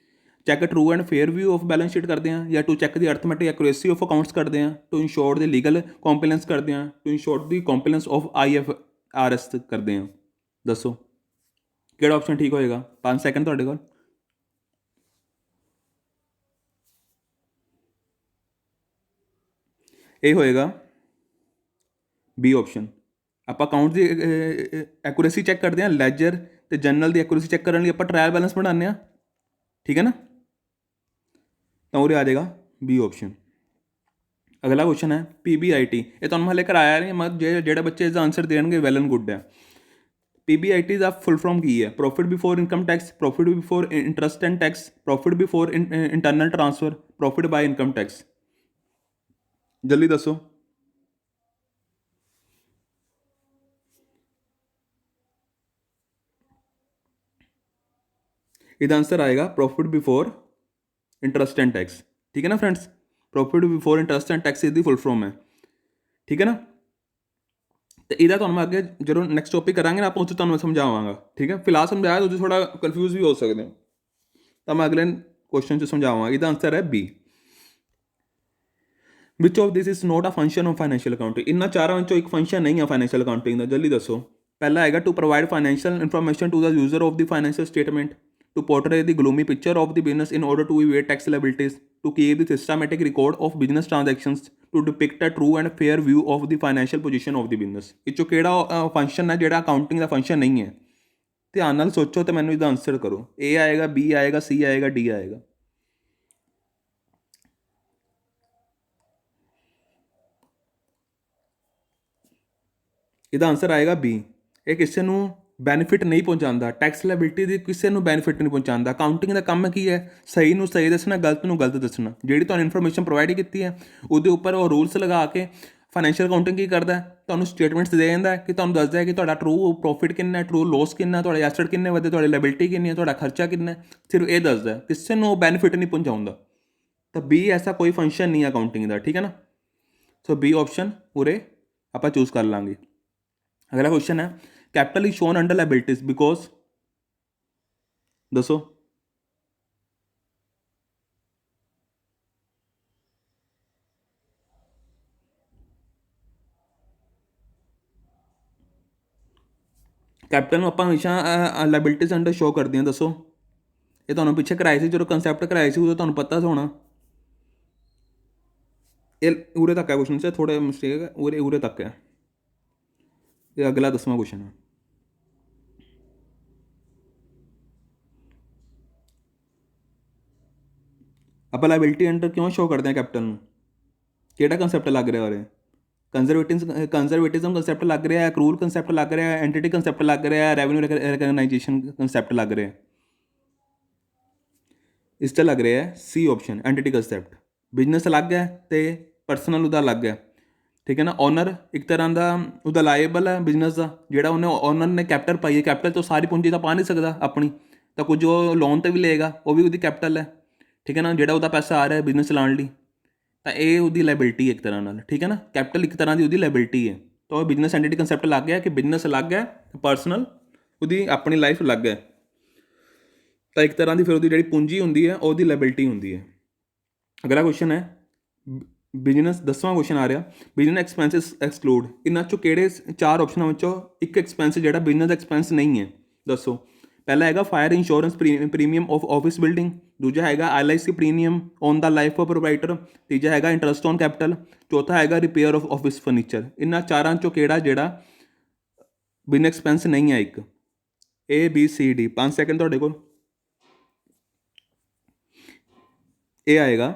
Check true and fair view of balance sheet ਕਰਦੇ ਹਾਂ, ਜਾਂ to check the arithmetic accuracy of accounts ਕਰਦੇ ਹਾਂ, to ensure the legal compliance ਕਰਦੇ ਹਾਂ, to ensure the compliance of IFRS ਕਰਦੇ ਹਾਂ। ਦੱਸੋ ਕਿਹੜਾ ਆਪਸ਼ਨ ਠੀਕ ਹੋਏਗਾ? 5 ਸੈਕਿੰਡ ਤੁਹਾਡੇ ਕੋਲ। ਇਹ ਹੋਏਗਾ ਬੀ ਆਪਸ਼ਨ। ਆਪਾਂ ਅਕਾਊਂਟ ਦੀ ਐਕੂਰੇਸੀ ਚੈੱਕ ਕਰਦੇ ਹਾਂ, ਲੈਜਰ ਅਤੇ ਜਨਰਲ ਦੀ ਐਕੂਰੇਸੀ ਚੈੱਕ ਕਰਨ ਲਈ ਆਪਾਂ ਟਰਾਇਲ ਬੈਲੈਂਸ ਬਣਾਉਂਦੇ ਹਾਂ। ਠੀਕ ਹੈ ਨਾ, ਤਾਂ ਉਰੇ ਆ ਜਾਏਗਾ ਬੀ ਆਪਸ਼ਨ। ਅਗਲਾ ਕੁਐਸਚਨ ਹੈ PBIT। ਇਹ ਤੁਹਾਨੂੰ ਹਾਲੇ ਕਰਾਇਆ ਨਹੀਂ, ਮਤਲਬ ਜਿਹੜੇ ਬੱਚੇ ਇਸਦਾ ਆਨਸਰ ਦੇਣਗੇ ਵੈਲ ਐਂਡ ਗੁੱਡ ਹੈ। PBIT ਦਾ ਫੁੱਲ ਫਾਰਮ ਕੀ ਹੈ? Profit before income tax, profit before interest and tax, profit before internal transfer, profit by income tax. ਜਲਦੀ ਦੱਸੋ। ਇਹਦਾ ਆंसर ਆਏਗਾ profit before interest and tax. ਠੀਕ ਹੈ ਨਾ friends, profit before interest and tax ਇਹਦੀ ਫੁੱਲ ਫਾਰਮ ਹੈ। ਠੀਕ ਹੈ ਨਾ, ਤੇ ਇਹਦਾ ਤੁਹਾਨੂੰ ਮੈਂ ਅੱਗੇ ਜਦੋਂ ਨੈਕਸਟ ਟੌਪਿਕ ਕਰਾਂਗੇ ਨਾ ਆਪਾਂ ਉੱਥੇ ਤੁਹਾਨੂੰ ਸਮਝਾਵਾਂਗਾ। ਠੀਕ ਹੈ, ਫਿਲਹਾਲ ਸਮਝਾਇਆ ਤੁਸੀਂ ਥੋੜਾ ਕਨਫਿਊਜ਼ ਵੀ ਹੋ ਸਕਦੇ ਹੋ, ਤਾਂ ਮੈਂ ਅਗਲੇ ਕੁਐਸਚਨ 'ਚ ਸਮਝਾਵਾਂਗਾ। ਇਹਦਾ ਆंसर ਹੈ B. Which of this is not a function of financial accounting. ਇਹਨਾਂ ਚਾਰਾਂ ਵਿੱਚੋਂ ਇੱਕ ਫੰਕਸ਼ਨ ਨਹੀਂ ਹੈ ਫਾਈਨੈਂਸ਼ੀਅਲ ਅਕਾਊਂਟਿੰਗ ਦਾ। ਜਲਦੀ ਦੱਸੋ। ਪਹਿਲਾ ਹੈਗਾ to provide financial information to the user of the financial statement, to portray the gloomy picture of the business in order to evade tax liabilities, to keep the systematic record of business transactions, to depict a true and fair view of the financial position of the business। ਇਹ 'ਚੋਂ ਕਿਹੜਾ function ਹੈ ਜਿਹੜਾ accounting ਦਾ function ਨਹੀਂ ਹੈ? ਧਿਆਨ ਨਾਲ ਸੋਚੋ ਤੇ ਮੈਨੂੰ ਇਹਦਾ ਆਂਸਰ ਕਰੋ। ਏ ਆਏਗਾ, ਬੀ ਆਏਗਾ, ਸੀ ਆਏਗਾ, ਡੀ ਆਏਗਾ। ਇਹਦਾ ਆਂਸਰ ਆਏਗਾ ਬੀ। ਇਹ ਕਿਸੇ ਨੂੰ ਬੈਨੀਫਿਟ ਨਹੀਂ ਪਹੁੰਚਾਉਂਦਾ, ਟੈਕਸ ਲਾਇਬਿਲਿਟੀ ਦੀ ਕਿਸੇ ਨੂੰ ਬੈਨੀਫਿਟ ਨਹੀਂ ਪਹੁੰਚਾਉਂਦਾ। ਅਕਾਊਂਟਿੰਗ ਦਾ ਕੰਮ ਕੀ ਹੈ? ਸਹੀ ਨੂੰ ਸਹੀ ਦੱਸਣਾ, ਗਲਤ ਨੂੰ ਗਲਤ ਦੱਸਣਾ। ਜਿਹੜੀ ਤੁਹਾਨੂੰ ਇਨਫੋਰਮੇਸ਼ਨ ਪ੍ਰੋਵਾਈਡ ਕੀਤੀ ਹੈ ਉਹਦੇ ਉੱਪਰ ਉਹ ਰੂਲਸ ਲਗਾ ਕੇ ਫਾਈਨੈਂਸ਼ੀਅਲ ਅਕਾਊਂਟਿੰਗ ਕੀ ਕਰਦਾ? ਤੁਹਾਨੂੰ ਸਟੇਟਮੈਂਟਸ ਦੇ ਦਿੰਦਾ ਕਿ ਤੁਹਾਨੂੰ ਦੱਸਦਾ ਹੈ ਕਿ ਤੁਹਾਡਾ ਟਰੂ ਪ੍ਰੋਫਿਟ ਕਿੰਨਾ, ਟਰੂ ਲੋਸ ਕਿੰਨਾ, ਤੁਹਾਡੇ ਐਸਟ ਕਿੰਨੇ ਵਧੇ, ਤੁਹਾਡੀ ਲਾਇਬਿਲਿਟੀ ਕਿੰਨੀ ਹੈ, ਤੁਹਾਡਾ ਖਰਚਾ ਕਿੰਨਾ। ਸਿਰਫ ਇਹ ਦੱਸਦਾ, ਕਿਸੇ ਨੂੰ ਬੈਨੀਫਿਟ ਨਹੀਂ ਪਹੁੰਚਾਉਂਦਾ। ਤਾਂ ਬੀ ਐਸਾ ਕੋਈ ਫੰਕਸ਼ਨ ਨਹੀਂ ਹੈ ਅਕਾਊਂਟਿੰਗ ਦਾ। ਠੀਕ ਹੈ ਨਾ, ਸੋ ਬੀ ਆਪਸ਼ਨ ਪੂਰੇ ਆਪਾਂ ਚੂਜ਼ ਕਰ ਲਾਂਗੇ। ਅਗਲਾ ਕੁਐਸਚਨ ਹੈ capital is shown under liabilities because, ਦੱਸੋ। ਕੈਪੀਟਲ ਨੂੰ ਆਪਾਂ ਹਮੇਸ਼ਾ ਲਾਇਬਿਲਿਟੀਜ਼ ਅੰਡਰ ਸ਼ੋ ਕਰਦੇ ਹਾਂ। ਦੱਸੋ। ਇਹ ਤੁਹਾਨੂੰ ਪਿੱਛੇ ਕਰਾਏ ਸੀ, ਜਦੋਂ ਕੰਸੈਪਟ ਕਰਾਏ ਸੀ ਉਦੋਂ ਤੁਹਾਨੂੰ ਪਤਾ ਹੋਣਾ। ਇਹ ਉਰੇ ਤੱਕ ਹੈ ਕੁਐਸਚਨ 'ਚ, ਥੋੜਾ ਮਿਸਟੇਕ ਹੈ, ਉਰੇ ਤੱਕ ਹੈ। ਇਹ ਅਗਲਾ 10ਵਾਂ ਕੁਐਸਚਨ ਹੈ। ਆਪਾਂ ਲਾਇਬਿਲਿਟੀ ਅੰਡਰ ਕਿਉਂ ਸ਼ੋ ਕਰਦੇ ਹਾਂ ਕੈਪੀਟਲ ਨੂੰ? ਕਿਹੜਾ ਕੰਸੈਪਟ ਲੱਗ ਰਿਹਾ ਉਰੇ? ਕੰਜ਼ਰਵੇਟਿਜ਼ਮ ਕੰਸੈਪਟ ਲੱਗ ਰਿਹਾ, ਅਕਰੂਲ ਕੰਸੈਪਟ ਲੱਗ ਰਿਹਾ, ਐਂਟੀਟੀ ਕੰਸੈਪਟ ਲੱਗ ਰਿਹਾ, ਰੈਵਨਿਊ ਰਿਕਗਨਾਈਜੇਸ਼ਨ ਕੰਸੈਪਟ ਲੱਗ ਰਿਹਾ। ਇਸ 'ਚ ਲੱਗ ਰਿਹਾ ਹੈ ਸੀ ਆਪਸ਼ਨ, ਐਂਟੀਟੀ ਕੰਸੈਪਟ। ਬਿਜ਼ਨਸ ਅਲੱਗ ਹੈ ਅਤੇ ਪਰਸਨਲ ਉਹਦਾ ਅਲੱਗ ਹੈ। ਠੀਕ ਹੈ ਨਾ, ਓਨਰ ਇੱਕ ਤਰ੍ਹਾਂ ਦਾ ਉਹਦਾ ਲਾਇਬਲ ਹੈ ਬਿਜ਼ਨਸ ਦਾ, ਜਿਹੜਾ ਉਹਨੇ ਓਨਰ ਨੇ ਕੈਪੀਟਲ ਪਾਈ ਹੈ। ਕੈਪੀਟਲ ਤੋਂ ਸਾਰੀ ਪੂੰਜੀ ਤਾਂ ਪਾ ਨਹੀਂ ਸਕਦਾ ਆਪਣੀ, ਤਾਂ ਕੁਝ ਉਹ ਲੋਨ 'ਤੇ ਵੀ ਲਏਗਾ, ਉਹ ਵੀ ਉਹਦੀ ਕੈਪੀਟਲ ਹੈ। ਠੀਕ ਹੈ ਨਾ, ਜਿਹੜਾ ਉਹਦਾ ਪੈਸਾ ਆ ਰਿਹਾ ਬਿਜ਼ਨਸ ਚਲਾਉਣ ਲਈ, ਤਾਂ ਇਹ ਉਹਦੀ ਲਾਇਬਿਲਿਟੀ ਇੱਕ ਤਰ੍ਹਾਂ ਨਾਲ। ਠੀਕ ਹੈ ਨਾ, ਕੈਪੀਟਲ ਇੱਕ ਤਰ੍ਹਾਂ ਦੀ ਉਹਦੀ ਲਾਇਬਿਲਿਟੀ ਹੈ। ਤਾਂ ਉਹ ਬਿਜ਼ਨਸ ਐਂਟੀਟੀ ਕੰਸੈਪਟ ਲੱਗ ਗਿਆ ਕਿ ਬਿਜ਼ਨਸ ਅਲੱਗ ਹੈ, ਪਰਸਨਲ ਉਹਦੀ ਆਪਣੀ ਲਾਈਫ ਅਲੱਗ ਹੈ। ਤਾਂ ਇੱਕ ਤਰ੍ਹਾਂ ਦੀ ਫਿਰ ਉਹਦੀ ਜਿਹੜੀ ਪੂੰਜੀ ਹੁੰਦੀ ਹੈ ਉਹਦੀ ਲਾਇਬਿਲਿਟੀ ਹੁੰਦੀ ਹੈ। ਅਗਲਾ ਕੁਐਸਚਨ ਹੈ ਬਿਜ਼ਨਸ, 10ਵਾਂ ਕੁਐਸਚਨ ਆ ਰਿਹਾ, ਬਿਜ਼ਨਸ ਐਕਸਪੈਂਸਿਸ ਐਕਸਕਲੂਡ। ਇਹਨਾਂ 'ਚੋਂ ਕਿਹੜੇ ਚਾਰ ਆਪਸ਼ਨਾਂ ਵਿੱਚੋਂ ਇੱਕ ਐਕਸਪੈਂਸ ਜਿਹੜਾ ਬਿਜ਼ਨਸ ਐਕਸਪੈਂਸ ਨਹੀਂ ਹੈ? ਦੱਸੋ। ਪਹਿਲਾ ਹੈਗਾ fire insurance premium of office building, ਦੂਜਾ ਹੈਗਾ LIC premium on the life of proprietor, ਤੀਜਾ ਹੈਗਾ ਇੰਟਰਸਟ ਔਨ ਕੈਪੀਟਲ, ਚੌਥਾ ਹੈਗਾ ਰਿਪੇਅਰ ਆਫ ਆਫਿਸ ਫਰਨੀਚਰ। ਇਹਨਾਂ ਚਾਰਾਂ 'ਚੋਂ ਕਿਹੜਾ ਜਿਹੜਾ ਬਿਜ਼ਨਸ ਐਕਸਪੈਂਸ ਨਹੀਂ ਹੈ? ਇੱਕ A B C D। 5 second ਤੁਹਾਡੇ ਕੋਲ। ਇਹ ਆਏਗਾ,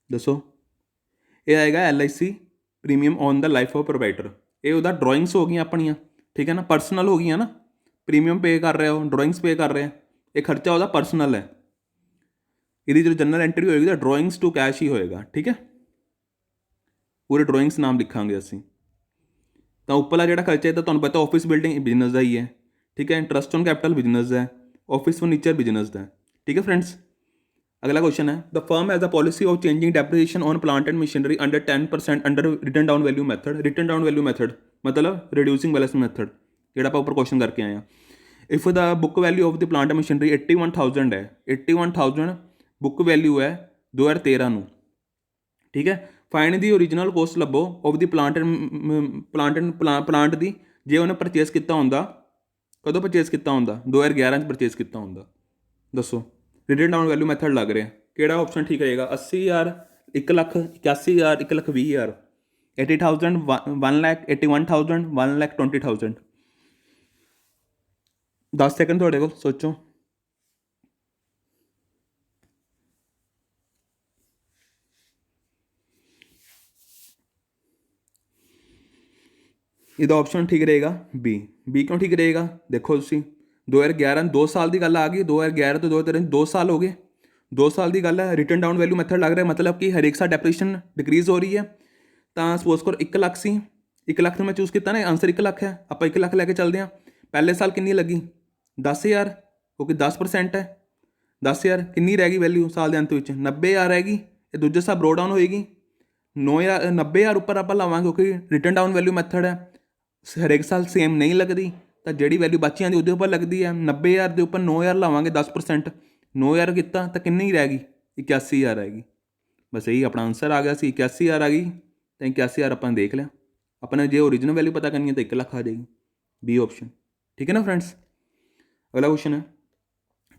ਦੱਸੋ। ਇਹ ਆਏਗਾ LIC premium on the life of proprietor. ਇਹ ਉਹਦਾ ਡਰਾਇੰਗਸ ਹੋ ਗਈਆਂ ਆਪਣੀਆਂ। ਠੀਕ ਹੈ ਨਾ, ਪਰਸਨਲ ਹੋ ਗਈਆਂ ਨਾ, ਪ੍ਰੀਮੀਅਮ ਪੇ ਕਰ ਰਿਹਾ, ਉਹ ਡਰਾਇੰਗਸ ਪੇ ਕਰ ਰਿਹਾ, ਇਹ ਖਰਚਾ ਉਹਦਾ ਪਰਸਨਲ ਹੈ। ਇਹਦੀ ਜਦੋਂ ਜਨਰਲ ਐਂਟਰੀ ਹੋਏਗੀ ਤਾਂ ਡਰਾਇੰਗਸ ਟੂ ਕੈਸ਼ ਹੀ ਹੋਏਗਾ। ਠੀਕ ਹੈ, ਪੂਰੇ ਡਰਾਇੰਗਸ ਨਾਮ ਲਿਖਾਂਗੇ ਅਸੀਂ। ਤਾਂ ਉੱਪਰਲਾ ਜਿਹੜਾ ਖਰਚਾ ਹੈ ਤਾਂ ਤੁਹਾਨੂੰ ਪਤਾ ਆਫਿਸ ਬਿਲਡਿੰਗ ਬਿਜ਼ਨਸ ਦਾ ਹੀ ਹੈ। ਠੀਕ ਹੈ, ਇੰਟਰਸਟ ਔਨ ਕੈਪੀਟਲ ਬਿਜ਼ਨਸ ਦਾ ਹੈ, ਆਫਿਸ ਫਰਨੀਚਰ ਬਿਜ਼ਨਸ ਦਾ ਹੈ। ਠੀਕ ਹੈ ਫਰੈਂਡਸ, ਅਗਲਾ ਕੁਐਸਚਨ ਹੈ the firm has a policy of changing depreciation on plant and machinery under 10% under written down value method. Written down value method ਮਤਲਬ reducing balance method, ਜਿਹੜਾ ਆਪਾਂ ਉੱਪਰ ਕੁਐਸਚਨ ਕਰਕੇ ਆਏ ਹਾਂ। If the book value of the plant and machinery 81,000 ਹੈ, 81,000 book value ਹੈ 2013 ਨੂੰ। ਠੀਕ ਹੈ, ਫਾਈਂਡ ਦੀ ਓਰੀਜਨਲ ਕੋਸਟ ਲੱਭੋ ਆਫ ਦੀ ਪਲਾਂਟ ਦੀ, ਜੇ ਉਹਨੇ ਪਰਚੇਸ ਕੀਤਾ ਹੁੰਦਾ। ਕਦੋਂ ਪਰਚੇਸ ਕੀਤਾ ਹੁੰਦਾ? 2011 'ਚ ਪਰਚੇਸ ਕੀਤਾ ਹੁੰਦਾ। ਦੱਸੋ। ਰਿਟਨ ਡਾਊਨ ਵੈਲਿਊ ਮੈਥਡ ਲੱਗ ਰਿਹਾ, ਕਿਹੜਾ ਆਪਸ਼ਨ ਠੀਕ ਰਹੇਗਾ? 80,000, 1,81,000, 1,20,000, 80,000, 1,81,000, 1,20,000। 10 ਸੈਕਿੰਡ ਤੁਹਾਡੇ ਕੋਲ, ਸੋਚੋ। ਇਹਦਾ ਆਪਸ਼ਨ ਠੀਕ ਰਹੇਗਾ ਬੀ। ਬੀ ਕਿਉਂ ਠੀਕ ਰਹੇਗਾ? ਦੇਖੋ ਤੁਸੀਂ 2011 2 ਸਾਲ ਦੀ ਗੱਲ ਆ ਗਈ, 2011 ਤੋਂ 2013 2 ਸਾਲ ਹੋ ਗਏ, 2 ਸਾਲ ਦੀ ਗੱਲ ਹੈ। ਰਿਟਨ ਡਾਊਨ ਵੈਲਿਊ ਮੈਥਡ ਲੱਗ ਰਿਹਾ, ਮਤਲਬ ਕਿ ਹਰੇਕ ਸਾਲ ਡੈਪਰੇਸ਼ਨ ਡਿਕਰੀਜ਼ ਹੋ ਰਹੀ ਹੈ। ਤਾਂ ਸਪੋਜ਼ ਕਰੋ 1 ਲੱਖ ਸੀ, 1 ਲੱਖ ਨੂੰ ਮੈਂ ਚੂਜ਼ ਕੀਤਾ ਨਾ, ਆਨਸਰ 1 ਲੱਖ ਹੈ, ਆਪਾਂ 1 ਲੱਖ ਲੈ ਕੇ ਚੱਲਦੇ ਹਾਂ। ਪਹਿਲੇ ਸਾਲ ਕਿੰਨੀ ਲੱਗੀ? 10,000, ਕਿਉਂਕਿ 10% ਹੈ। 10,000 ਕਿੰਨੀ ਰਹਿ ਗਈ ਵੈਲਿਊ ਸਾਲ ਦੇ ਅੰਤ ਵਿੱਚ? 90,000 ਰਹਿ ਗਈ। ਇਹ ਦੂਜੇ ਸਾਲ ਬਰੋ ਡਾਊਨ ਹੋਏਗੀ 9,000, 90,000 ਉੱਪਰ ਆਪਾਂ ਲਾਵਾਂਗੇ, ਕਿਉਂਕਿ ਰਿਟਨ ਡਾਊਨ ਵੈਲਿਊ ਮੈਥਡ ਹੈ। ਹਰੇਕ ਸਾਲ ਸੇਮ ਨਹੀਂ ਲੱਗਦੀ, ਤਾਂ ਜਿਹੜੀ ਵੈਲਿਊ ਬਚੀ ਜਾਂਦੀ ਉਹਦੇ ਉੱਪਰ ਲੱਗਦੀ ਹੈ। 90,000 ਦੇ ਉੱਪਰ 9,000 ਲਾਵਾਂਗੇ 10%, 9,000 ਕੀਤਾ ਤਾਂ ਕਿੰਨੀ ਰਹਿ ਗਈ? 81,000 ਰਹਿ ਗਈ। ਬਸ ਇਹੀ ਆਪਣਾ ਆਨਸਰ ਆ ਗਿਆ ਸੀ, 81,000 ਆ ਗਈ। ਤਾਂ 81,000 ਆਪਾਂ ਨੇ ਦੇਖ ਲਿਆ। ਆਪਾਂ ਨੇ ਜੇ ਓਰੀਜਨਲ ਵੈਲਿਊ ਪਤਾ ਕਰਨੀ ਹੈ ਤਾਂ 1 ਲੱਖ ਆ ਜਾਏਗੀ, ਬੀ ਆਪਸ਼ਨ। ਠੀਕ ਹੈ ਨਾ ਫਰੈਂਡਸ। ਅਗਲਾ ਕੁਐਸਚਨ ਹੈ,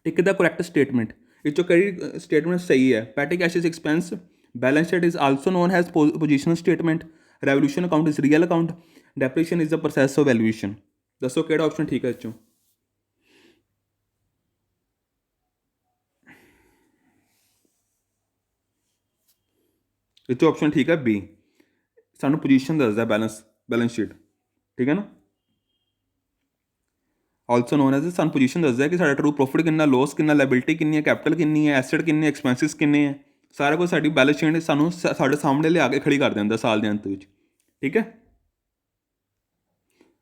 ਟਿਕ ਦਾ ਕਰੈਕਟ ਸਟੇਟਮੈਂਟ। ਇਹ 'ਚੋਂ ਕਿਹੜੀ ਸਟੇਟਮੈਂਟ ਸਹੀ ਹੈ? ਪੈਟਿਕ ਐਸਿਸ expense, balance sheet is also known as positional statement, revaluation account is real account, depreciation is the process of valuation. दसो किहड़ा ऑप्शन ठीक है इस चों? इस ऑप्शन ठीक है बी, सानू पोजीशन दसदा बैलेंस शीट। ठीक है ना, आल्सो नोन एज सानू पोजीशन दसदा कि साडा ट्रू प्रॉफिट कितना, लॉस कितना, लायबिलिटी कितनी है, कैपिटल कितनी है, एसेट कितने, एक्सपेंसिस कितने हैं, सारा कुछ साडी बैलेंस शीट सानू साडे सामने लिया के खड़ी कर दिंदा साल दे अंत विच। ठीक है।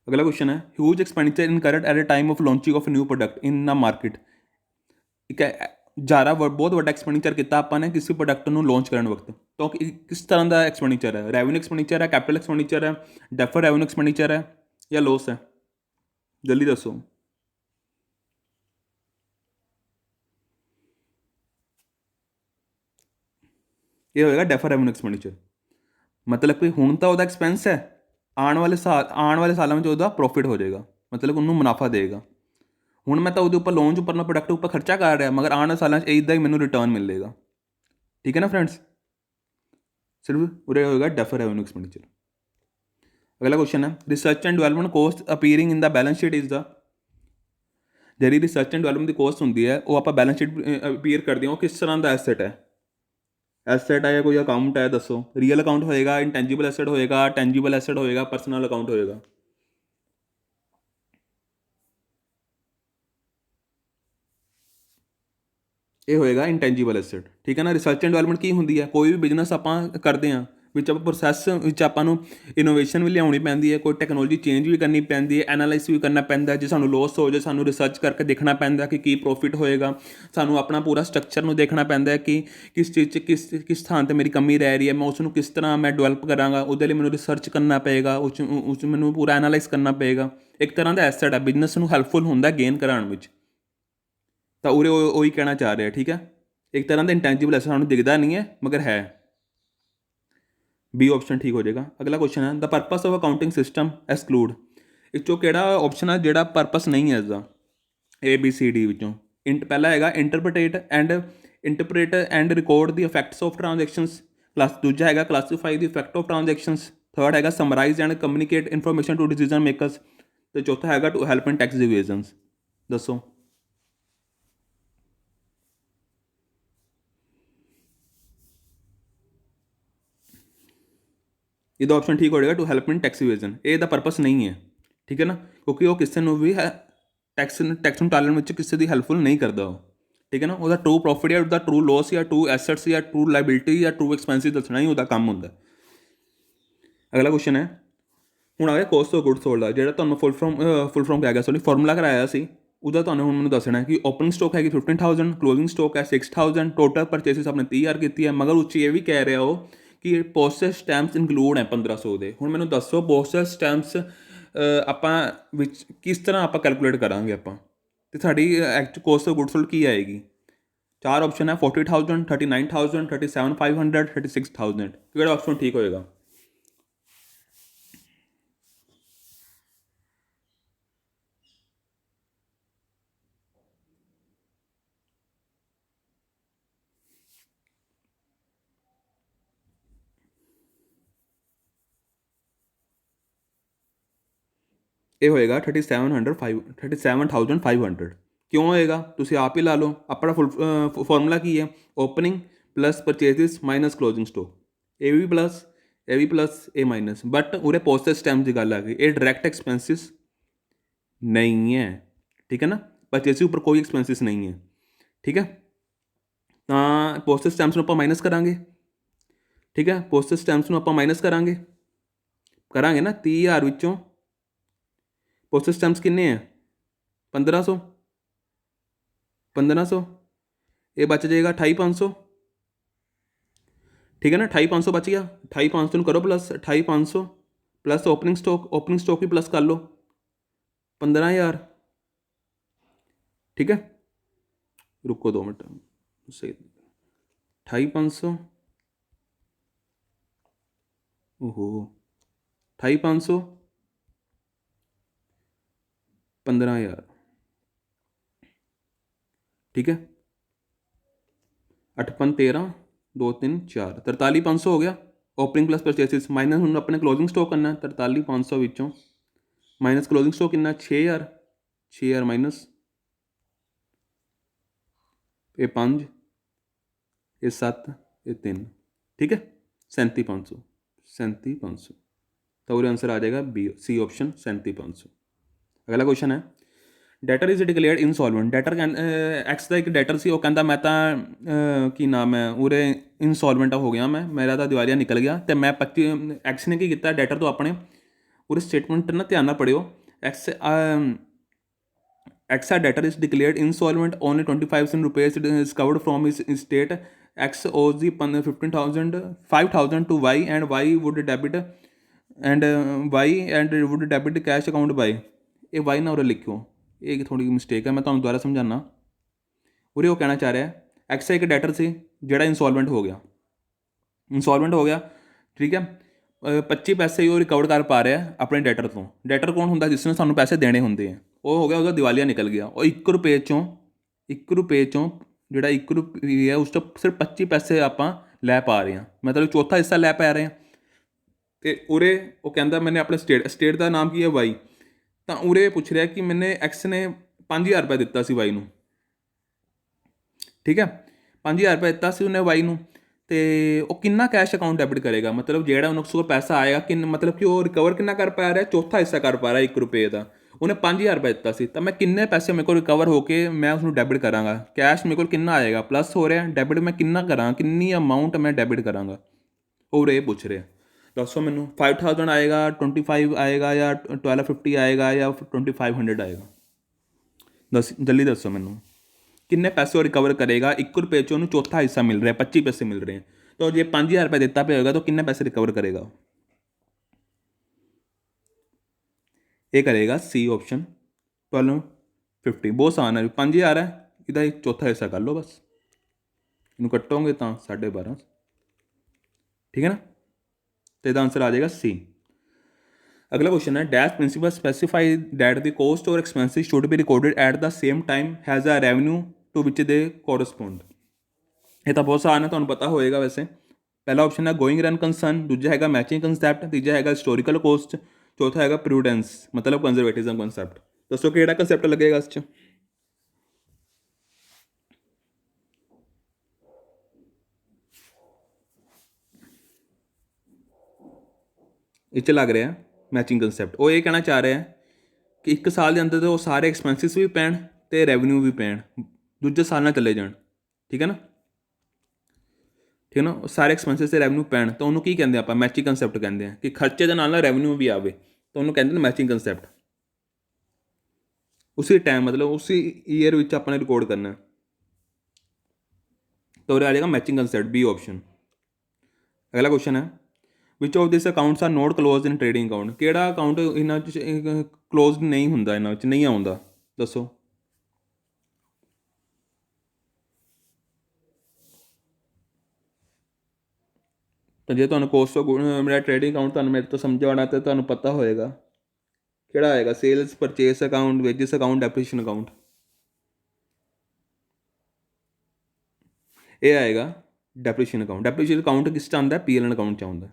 अगला क्वेश्चन है, huge expenditure incurred at a time of launching of new product in a market. ठीक है, ज़्यादा बहुत बड़ा एक्सपेंडिचर किया ਆਪਾਂ ਨੇ किसी प्रोडक्ट ਨੂੰ लॉन्च ਕਰਨ वक्त। तो किस तरह का एक्सपेंडिचर है? रेवेन्यू एक्सपेंडिचर है, कैपिटल एक्सपेंडिचर है, डेफर रेवेन्यू एक्सपेंडिचर है या लॉस है? जल्दी दसो। ये होएगा डेफर रेवेन्यू एक्सपेंडिचर, मतलब कि हुण तो ਉਹਦਾ एक्सपेंस है, आने वाले सालों में ਉਹਦਾ प्रॉफिट हो जाएगा, मतलब ਉਹਨੂੰ मुनाफा देगा। ਹੁਣ ਮੈਂ ਤਾਂ ਉਹਦੇ ਉੱਪਰ ਲੋਨ 'ਚ ਉੱਪਰ ਮੈਂ ਪ੍ਰੋਡਕਟ ਉੱਪਰ ਖਰਚਾ ਕਰ ਰਿਹਾ, ਮਗਰ ਆਉਣ ਵਾਲੇ ਸਾਲਾਂ 'ਚ ਇੱਦਾਂ ਹੀ ਮੈਨੂੰ ਰਿਟਰਨ ਮਿਲੇਗਾ। ਠੀਕ ਹੈ ਨਾ ਫਰੈਂਡਸ, ਸਿਰਫ ਉਰੇ ਹੋਏਗਾ ਡੈਫਰ ਰੈਵਨਿਊ ਐਕਸਪੈਂਡੀਚਰ। ਅਗਲਾ ਕੁਐਸਚਨ ਹੈ, research and development cost appearing in the balance sheet is the. ਜਿਹੜੀ ਰਿਸਰਚ ਐਂਡ ਡਿਵੈਲਪਮੈਂਟ ਦੀ ਕੋਸਟ ਹੁੰਦੀ ਹੈ ਉਹ ਆਪਾਂ ਬੈਲੈਂਸ ਸ਼ੀਟ ਅਪੀਅਰ ਕਰਦੇ ਹਾਂ, ਉਹ ਕਿਸ ਤਰ੍ਹਾਂ ਦਾ ਐਸੈਟ ਹੈ? ਐਸੈਟ ਹੈ ਜਾਂ ਕੋਈ ਅਕਾਊਂਟ ਹੈ? ਦੱਸੋ। ਰੀਅਲ ਅਕਾਊਂਟ ਹੋਏਗਾ, ਇੰਟੈਂਜੀਬਲ ਐਸੈਟ ਹੋਏਗਾ, ਟੈਂਜੀਬਲ ਐਸੈਟ ਹੋਏਗਾ, ਪਰਸਨਲ ਅਕਾਊਂਟ ਹੋਏਗਾ? ਇਹ ਹੋਏਗਾ ਇੰਟੈਂਜੀਬਲ ਐਸੈਟ। ਠੀਕ ਹੈ ਨਾ। ਰਿਸਰਚ ਐਂਡ ਡਿਵੈਲਪਮੈਂਟ ਕੀ ਹੁੰਦੀ ਹੈ? ਕੋਈ ਵੀ ਬਿਜ਼ਨਸ ਆਪਾਂ ਕਰਦੇ ਹਾਂ, ਵਿੱਚ ਆਪਾਂ ਪ੍ਰੋਸੈਸ ਵਿੱਚ ਆਪਾਂ ਨੂੰ ਇਨੋਵੇਸ਼ਨ ਵੀ ਲਿਆਉਣੀ ਪੈਂਦੀ ਹੈ, ਕੋਈ ਟੈਕਨੋਲੋਜੀ ਚੇਂਜ ਵੀ ਕਰਨੀ ਪੈਂਦੀ ਹੈ, ਐਨਾਲਾਈਸ ਵੀ ਕਰਨਾ ਪੈਂਦਾ। ਜੇ ਸਾਨੂੰ ਲੋਸ ਹੋ ਜਾਏ ਸਾਨੂੰ ਰਿਸਰਚ ਕਰਕੇ ਦੇਖਣਾ ਪੈਂਦਾ ਕਿ ਕੀ ਪ੍ਰੋਫਿਟ ਹੋਏਗਾ। ਸਾਨੂੰ ਆਪਣਾ ਪੂਰਾ ਸਟਰਕਚਰ ਨੂੰ ਦੇਖਣਾ ਪੈਂਦਾ ਕਿ ਕਿਸ ਚੀਜ਼ 'ਚ ਕਿਸ ਥਾਂ 'ਤੇ ਮੇਰੀ ਕਮੀ ਰਹਿ ਰਹੀ ਹੈ, ਮੈਂ ਉਸ ਨੂੰ ਕਿਸ ਤਰ੍ਹਾਂ ਮੈਂ ਡਿਵੈਲਪ ਕਰਾਂਗਾ। ਉਹਦੇ ਲਈ ਮੈਨੂੰ ਰਿਸਰਚ ਕਰਨਾ ਪਏਗਾ, ਉਸ ਮੈਨੂੰ ਪੂਰਾ ਐਨਾਲਾਈਜ਼ ਕਰਨਾ ਪਏਗਾ। ਇੱਕ ਤਰ੍ਹਾਂ ਦਾ ਐਸੈਟ ਹੈ, ਬਿਜ਼ਨਸ ਨੂੰ ਹੈਲਪਫੁਲ ਹੁੰਦਾ ਗੇਨ ਕਰਾਉਣ ਵਿੱਚ। ਤਾਂ ਉਰੇ ਉਹੀ ਕਹਿਣਾ ਚਾਹ ਰਿਹਾ। ਠੀਕ ਹੈ, ਇੱਕ ਤਰ੍ਹਾਂ ਦਾ ਇੰਟੈਂਜੀਬਲ ਐਸੈਟ ਸਾਨੂੰ ਦਿਖਦਾ ਨਹੀਂ ਹੈ ਮਗਰ ਹੈ। ਬੀ ਆਪਸ਼ਨ ਠੀਕ ਹੋ ਜਾਏਗਾ। ਅਗਲਾ ਕੁਐਸਚਨ ਹੈ, ਦ purpose of accounting system exclude. ਇਸ 'ਚੋਂ ਕਿਹੜਾ ਆਪਸ਼ਨ ਹੈ ਜਿਹੜਾ ਪਰਪਸ ਨਹੀਂ ਹੈ ਇਸਦਾ? ABCD ਵਿੱਚੋਂ ਪਹਿਲਾ ਹੈਗਾ interpret and record the effects of transactions, ਦੂਜਾ ਹੈਗਾ classify the effect of transactions, third ਹੈਗਾ summarise and communicate information to decision makers, ਅਤੇ ਚੌਥਾ ਹੈਗਾ to help in tax evasions. ਦੱਸੋ। ਇਹਦਾ ਆਪਸ਼ਨ ਠੀਕ ਹੋ ਜਾਏਗਾ to help in tax evasion. ਇਹ ਦਾ ਪਰਪਸ ਨਹੀਂ ਹੈ। ਠੀਕ ਹੈ ਨਾ, ਕਿਉਂਕਿ ਉਹ ਕਿਸੇ ਨੂੰ ਵੀ ਟੈਕਸ ਨੂੰ ਟਾਲਣ ਵਿੱਚ ਕਿਸੇ ਦੀ ਹੈਲਪਫੁਲ ਨਹੀਂ ਕਰਦਾ ਉਹ। ਠੀਕ ਹੈ ਨਾ, ਉਹਦਾ ਟਰੂ ਪ੍ਰੋਫਿਟ ਜਾਂ ਉਹਦਾ ਟਰੂ ਲੋਸ ਜਾਂ ਟਰੂ ਐਸੈਟਸ ਜਾਂ ਟਰੂ ਲਾਇਬਿਲਿਟੀ ਜਾਂ ਟਰੂ ਐਕਸਪੈਂਸਿਸ ਦੱਸਣਾ ਹੀ ਉਹਦਾ ਕੰਮ ਹੁੰਦਾ। ਅਗਲਾ ਕੁਐਸਚਨ ਹੈ, ਹੁਣ ਆ ਗਿਆ ਕੋਸਟ ਆਫ ਗੁੱਡਸ ਸੋਲਡ ਦਾ, ਜਿਹੜਾ ਤੁਹਾਨੂੰ ਫੁੱਲ ਫਰੋਮ ਕਿਹਾ ਗਿਆ, ਸੋਰੀ ਫਾਰਮੂਲਾ ਕਰਾਇਆ ਸੀ, ਉਹਦਾ ਤੁਹਾਨੂੰ ਹੁਣ ਮੈਨੂੰ ਦੱਸਣਾ ਕਿ ਓਪਨਿੰਗ ਸਟਾਕ ਹੈਗੀ 15,000, ਕਲੋਜ਼ਿੰਗ ਸਟਾਕ ਹੈ 6,000, ਟੋਟਲ ਪਰਚੇਸਿਸ ਆਪਣੇ 30,000 ਕੀਤੀ ਹੈ, ਮਗਰ ਉੱਚ ਇਹ ਵੀ ਕਹਿ ਰਿਹਾ ਉਹ ਕਿ ਪੋਸਟਲ ਸਟੈਂਪਸ ਇਨਕਲੂਡ ਹੈ 1,500 ਦੇ। ਹੁਣ ਮੈਨੂੰ ਦੱਸੋ ਪੋਸਟਲ ਸਟੈਂਪਸ ਆਪਾਂ ਵਿੱਚ ਕਿਸ ਤਰ੍ਹਾਂ ਆਪਾਂ ਕੈਲਕੂਲੇਟ ਕਰਾਂਗੇ ਆਪਾਂ, ਅਤੇ ਸਾਡੀ ਕੋਸਟ ਆਫ ਗੁੱਡਸ ਸੋਲਡ ਕੀ ਆਏਗੀ? ਚਾਰ ਆਪਸ਼ਨ ਹੈ, 40,000, 39,000, 37,500, 36,000। ਕਿਹੜਾ ਆਪਸ਼ਨ ਠੀਕ ਹੋਏਗਾ? ਇਹ ਹੋਏਗਾ 37,500। ਕਿਉਂ ਹੋਏਗਾ ਤੁਸੀਂ ਆਪ ਹੀ ਲਾ ਲਓ। ਆਪਣਾ ਫਾਰਮੂਲਾ ਕੀ ਹੈ? Opening plus purchases minus closing stock, ਇਹ ਵੀ ਪਲੱਸ ए भी प्लस ए माइनस, बट उरे पोस्टेज स्टैम्प की गल आ गई, ये डायरैक्ट एक्सपेंसिस नहीं है, ठीक है ना, परचेस उपर कोई एक्सपेंसिस नहीं है, ठीक है। तो पोस्टेज स्टैम्प्स ਨੂੰ ਆਪਾਂ माइनस करांगे, ठीक है, पोस्टेज स्टैम्प्स ਨੂੰ ਆਪਾਂ माइनस करांगे ना 30,000 ਵਿੱਚੋਂ पोस्टेज स्टैम्प्स किन्ने हैं 1500, 1500 ये बच जाएगा 28,500, ठीक है ना, 28,500 बच गया, 28,500 करो प्लस 28,500 प्लस ओपनिंग स्टॉक भी प्लस कर लो 15,000, ठीक है, रुको 2 मिनट सही, 28,500 ओहो 28,500 15,000, ठीक है, 8 5 13 2 3 4 43,500 हो गया ओपनिंग प्लस परचेसिस माइनस हम अपने क्लोजिंग स्टॉक करना 43,500 विचों माइनस क्लोजिंग स्टॉक कितना 6,000 माइनस ये 5 ये 7 ये 3, ठीक है 37,500 तो वो आंसर आ जाएगा बी सी ऑप्शन 37,500। अगला क्वेश्चन है ਡੈਟਰ ਇਜ਼ ਡਿਕਲੇਅਰਡ ਇਨਸੋਲਵੈਂਟ, ਡੈਟਰ ਐਕਸ ਦਾ ਇੱਕ ਡੈਟਰ ਸੀ, ਉਹ ਕਹਿੰਦਾ ਮੈਂ ਤਾਂ ਕੀ ਨਾਮ ਹੈ ਉਰੇ ਇਨਸੋਲਵੈਂਟ ਹੋ ਗਿਆ, ਮੇਰਾ ਤਾਂ ਦਿਵਾਲੀਆ ਨਿਕਲ ਗਿਆ, ਅਤੇ ਮੈਂ 25 ਐਕਸ ਨੇ ਕੀ ਕੀਤਾ ਡੈਟਰ ਤੋਂ ਆਪਣੇ ਉਰੇ ਸਟੇਟਮੈਂਟ ਨਾ ਧਿਆਨ ਨਾਲ ਪੜ੍ਹਿਓ, X debtor is declared insolvent, only 25,000 rupees is covered from his estate. X owes the 5,000 to Y and Y would debit cash account by, ये Y ना उरे लिखो, ये थोड़ी मिस्टेक है, मैं तुम्हें दोबारा समझाना। उरे वो कहना चाह रहा है एक्स एक डैटर से जोड़ा इंसॉल्वेंट हो गया, ठीक है, 25 पैसे वो रिकवर कर पा रहा है अपने डैटर तो। डैटर कौन होंगे जिसने सानू पैसे देने होंगे हैं, वो हो गया उसका दिवालिया निकल गया, और 1 रुपये चों जोड़ा 1 रुपये है उस तो सिर्फ 25 पैसे आप लै पा रहे हैं, मतलब चौथा हिस्सा लै पा रहे हैं। तो उरे वो कहता मैंने अपने स्टेट का नाम की है वाई, तो उरे पूछ रहा कि मैंने एक्स ने 5,000 रुपया दिता सी वाई नूं, ठीक है 5,000 रुपया दिता सी उन्हें वाई नूं, तो वो कितना कैश अकाउंट डेबिट करेगा, मतलब जेड़ा उन्होंने पैसा आएगा कि मतलब कि वो रिकवर कितना कर पा रहा है, चौथा हिस्सा कर पा रहा है 1 रुपये का, उन्हें 5,000 रुपया दिता सी, तो मैं किन्ने पैसे मेरे को रिकवर होके मैं उसको डेबिट कराँगा, कैश मेरे को कितना आएगा प्लस हो रहा है, डेबिट मैं कितना करा, किन्नी अमाउंट मैं डेबिट कराँगा, और ये पूछ रहे दसो मैनू 5,000 आएगा, 25 आएगा, या 1,250 आएगा, या 2,500 आएगा, जल्दी दसो मैनू किन्ने पैसे वो रिकवर करेगा, 1 रुपये चो उन्होंने चौथा हिस्सा मिल रहा है, 25 पैसे मिल रहे हैं, तो जो 5,000 रुपया देता पे होगा तो किन्ने पैसे रिकवर करेगा, ये करेगा सी ऑप्शन 1,250। बहुत आसान है, 5,000 है, इसका चौथा हिस्सा कर लो बस, इनू कटोगे तो 12.5, ठीक है ना, तो इसका आंसर आ जाएगा सी। अगला क्वेश्चन है dash principle specify that the cost or expenses should be recorded at the same time as a revenue to which they correspond. ये तो बहुत आसान है, तुम्हें पता होएगा वैसे। पहला ऑप्शन है गोइंग रन कंसर्न, दूजा है मैचिंग कंसैप्ट, तीजा है हिस्टोरिकल कॉस्ट, चौथा है प्रूडेंस मतलब कंजरवेटिज्म कंसैप्ट। दसो कि कंसैप्ट लगेगा इस लग रहा है मैचिंग कंसैप्ट। वो ये कहना चाह रहे हैं कि 1 साल के अंदर तो सारे एक्सपेंसिस भी पैण तो रेवन्यू भी पैण, दूजे साल ना चले जान, ठीक है ना, ठीक है ना, सारे एक्सपेंसिस से रेवन्यू पैण तो उन्होंने की कहते हैं, आप मैचिंग कंसैप्ट कहते हैं कि खर्चे के नाल रेवन्यू भी आवे, तो उन्होंने कहते हैं मैचिंग कंसैप्ट। उसी टाइम मतलब उसी ईयर में अपने रिकॉर्ड करना है, तो आ जाएगा मैचिंग कंसैप्ट बी ऑप्शन। अगला क्वेश्चन है which of this accounts are not close in trading account, केड़ा अकाउंट इन्हां क्लोज नहीं हुंदा, इन्हां विच नहीं आउंदा, दसो। तो जे तुहानूं कॉस्ट ऑफ मेरा ट्रेडिंग अकाउंट तुहानूं मेरे तो समझाना तो तुहानूं पता होएगा केड़ा आएगा, sales purchase account, wages account, depreciation account, ये आएगा डेप्रीशिएशन अकाउंट। डेप्रीशिएशन अकाउंट किस च आंदा है, पीएल अकाउंट च आउंदा,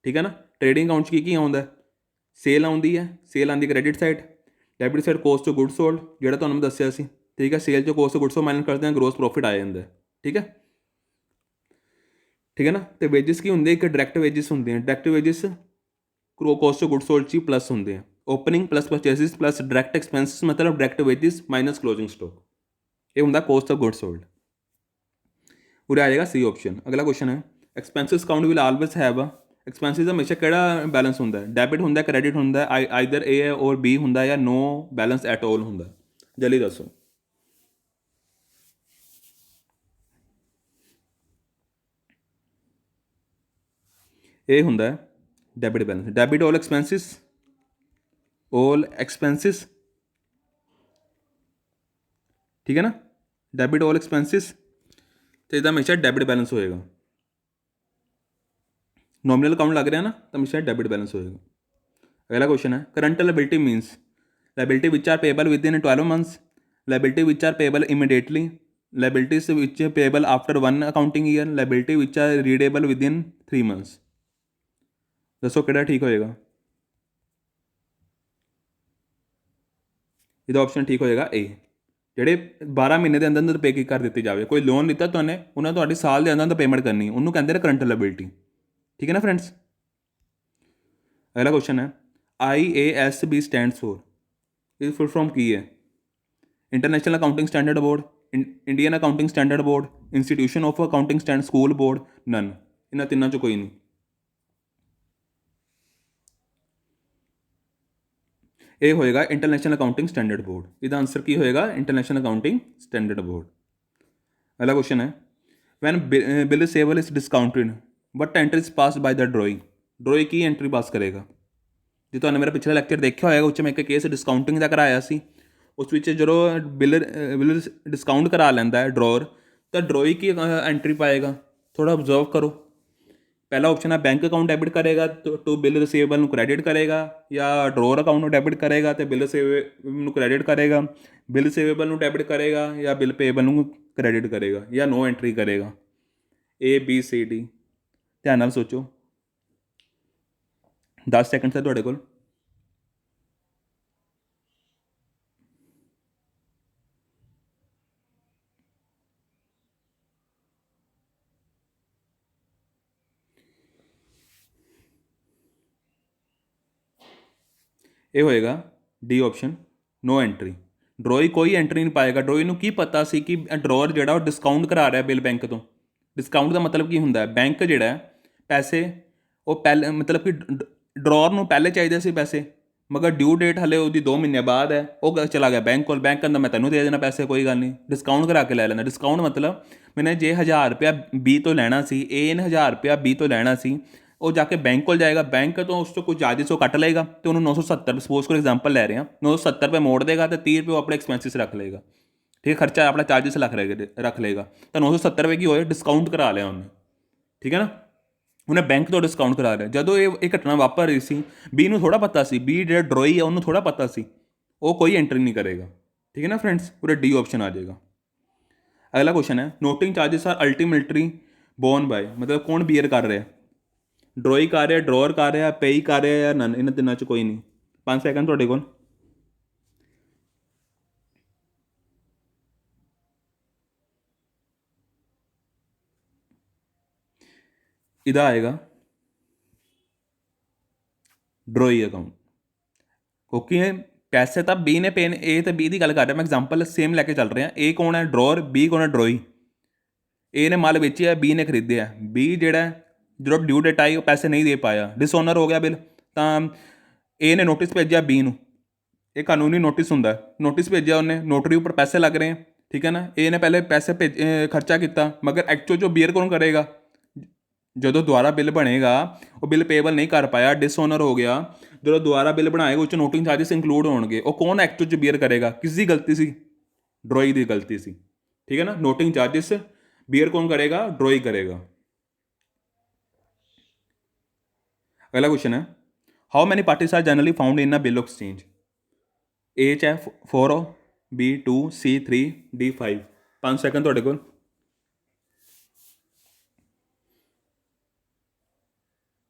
ठीक है ना। ट्रेडिंग अकाउंट की आउंदा है, सेल आउंदी है, सेल आंदी credit side, debit side cost of goods sold जिहड़ा तुहानूं मैं दस्सिया सी, ठीक है, सेल जो cost of goods sold minus करते हैं ग्रोस प्रॉफिट आ जाता है, ठीक है। ठीक है ना। तो वेजिस की होंगे, एक डायरैक्ट वेजिस होंगे, direct wages cost of goods sold ची प्लस होंगे, opening plus purchases plus direct expenses मतलब direct wages minus closing stock, ये होंगे कॉस्ट ऑफ गुड्स सोल्ड। उरे आ जाएगा सी ऑप्शन। अगला क्वेश्चन है, expenses account will always have a, expenses हमेशा केड़ा बैलेंस होंगे, डेबिट होंगे, क्रेडिट होंगे, आइदर ए और बी होंगे या नो बैलेंस एट ऑल होंगे, जल्दी दसो। ए होंगे debit balance, debit all expenses, ठीक है ना, डेबिट ऑल एक्सपेंसिस, तो इसका हमेशा डेबिट बैलेंस होएगा। नॉमिनल अकाउंट लग रहा है ना, तो हमेशा डेबिट बैलेंस होएगा। अगला क्वेश्चन है, current liability means liability which are payable within 12 months, liability which are payable immediately, liabilities which payable after 1 accounting year, liability which are readable within 3 months. दसो किहड़ा ठीक होएगा। ਇਹਦਾ option ਠੀਕ ਹੋਏਗਾ ਏ, ਜਿਹੜੇ 12 ਮਹੀਨੇ ਦੇ ਅੰਦਰ ਅੰਦਰ ਪੇ ਕਰ ਦਿੱਤੀ ਜਾਵੇ। ਕੋਈ ਲੋਨ ਲਿੱਤਾ ਤੁਹਾਨੇ, ਉਹਨਾਂ ਤੁਹਾਡੀ ਸਾਲ ਦੇ ਅੰਦਰ ਅੰਦਰ ਪੇਮੈਂਟ ਕਰਨੀ, ਉਹਨੂੰ ਕਹਿੰਦੇ ਨੇ ਕਰੰਟ ਲਾਇਬਿਲਿਟੀ, ਠੀਕ ਹੈ ਨਾ ਫਰੈਂਡਸ। ਅਗਲਾ ਕੁਐਸਚਨ ਹੈ, IASB ਸਟੈਂਡਸ ਫॉर, ਇਹ ਫੁੱਲ ਫॉर्म ਕੀ ਹੈ? International accounting standard board, Indian accounting standard board, institution of accounting stand, school board, none, ਇਹਨਾਂ ਤਿੰਨਾਂ 'ਚੋਂ ਕੋਈ ਨਹੀਂ। ਇਹ ਹੋਏਗਾ ਇੰਟਰਨੈਸ਼ਨਲ ਅਕਾਊਂਟਿੰਗ ਸਟੈਂਡਰਡ ਬੋਰਡ, ਇਹਦਾ ਆਂਸਰ ਕੀ ਹੋਏਗਾ? International accounting standard board. अगला क्वेश्चन है, when bill receivable is discounted but entry is pass by the drawee, drawee की एंट्री पास करेगा? जो तुमने मेरा पिछला लैक्चर देखा होगा, उस मैं एक केस डिस्काउंटिंग का कराया सी, उस जो बिल डिस्काउंट करा लेंदा है ड्रॉर, तो ड्रॉई की एंट्री पाएगा? थोड़ा ऑब्जर्व करो। पहला ऑप्शन है बैंक अकाउंट डेबिट करेगा तो बिल रिसीवेबल क्रेडिट करेगा, या ड्रॉर अकाउंट डेबिट करेगा तो बिल रिसीवेबल क्रेडिट करेगा, बिल रिसीवेबल डेबिट करेगा या बिल पेएबल क्रेडिट करेगा, या नो एंट्री करेगा। ए बी सी डी, ध्यान नाल सोचो, 10 सैकेंड है तुहाडे कोल। ये होएगा डी ऑप्शन, नो एंट्री। ड्रॉई कोई एंट्री नहीं पाएगा। ड्रॉई नूं की पता सी कि ड्रॉर जिहड़ा डिस्काउंट करा रहा बिल बैंक तो। डिस्काउंट का मतलब की हुंदा है, बैंक जिहड़ा पैसे वो पहले मतलब कि ड्रॉर नूं पहले चाहिए सी पैसे, मगर ड्यू डेट हले उसकी 2 महीने बाद है, वो चला गया बैंक को, बैंक कहता मैं तेनों दे देना पैसे, कोई गल नहीं, डिस्काउंट करा के लै लेना। डिस्काउंट मतलब मैंने जे 1000 रुपया बी तो लैना सी, ए ने 1000 रुपया बी तो लैना सी, वो जाके बैंक को जाएगा, बैंक तो उसको कुछ चार्जेस वो कट लेगा, तो उन्होंने 970 सपोज को एग्जाम्पल लै रहे हैं, 970 रुपये मोड़ देगा, तो 30 रुपये वो अपने एक्सपेंसिस रख लेगा, ठीक है, खर्चा अपना चार्जेस रख लेगा, तो 970 रुपये की होए डिस्काउंट करा लिया उन्हें, ठीक है ना, उन्हें बैंक तो डिस्काउंट करा लिया। ਜਦੋਂ ਇਹ ਘਟਨਾ ਵਾਪਰ ਰਹੀ ਸੀ, ਬੀ ਨੂੰ ਥੋੜਾ ਪਤਾ ਸੀ, ਬੀ ਜਿਹੜਾ ਡਰੋਈ ਹੈ ਉਹਨੂੰ ਥੋੜਾ ਪਤਾ ਸੀ, ਉਹ ਕੋਈ ਐਂਟਰੀ ਨਹੀਂ ਕਰੇਗਾ, ਠੀਕ ਹੈ ਨਾ ਫਰੈਂड्स, पूरा डी ऑप्शन आ जाएगा। अगला क्वेश्चन है, noting charges are ultimately borne by, मतलब कौन बीयर कर रहा है? ड्रॉई कर रहा, ड्रॉर कर रहा, पेई कर रहा या नन, इन्होंने तिनों च कोई नहीं। 5 सैकेंड ਤੁਹਾਡੇ ਕੋਲ। ਇਹਦਾ ਆਏਗਾ ड्रॉई अकाउंट, क्योंकि पैसे तो बी ने पे, ए तो बी की गल कर रहा, मैं एग्जाम्पल सेम लैके चल रहा। ए कौन है? ड्रॉर। बी कौन है? ड्रॉई। ए ने माल बेचिया, बी ने खरीदया, बी जेड़ा जो ड्यू डेट आई वो पैसे नहीं दे पाया, डिसओनर हो गया बिल, तो ए ने नोटिस भेजा बी नूं, ये कानूनी नोटिस होंगे, नोटिस भेजा उन्हें, नोटरी उपर पैसे लग रहे हैं, ठीक है ना, ए ने पहले पैसे खर्चा किया, मगर एक्चुअल जो बीयर कौन करेगा? जो दोबारा बिल बनेगा वो बिल पेएबल नहीं कर पाया, डिसओनर हो गया, जो दोबारा बिल बनाएगा उस नोटिंग चार्जेस इंक्लूड होंगे, वो कौन एक्चुअल च बीयर करेगा? किसकी गलती सी? ड्रॉई की गलती सी, ठीक है ना। नोटिंग चार्जेस बीयर कौन करेगा? ड्रॉई करेगा। अगला क्वेश्चन है, how many parties are generally found in a bill of exchange? A च 4, बी 2, सी 3, डी 5। 5 सैकेंड ਤੁਹਾਡੇ ਕੋਲ।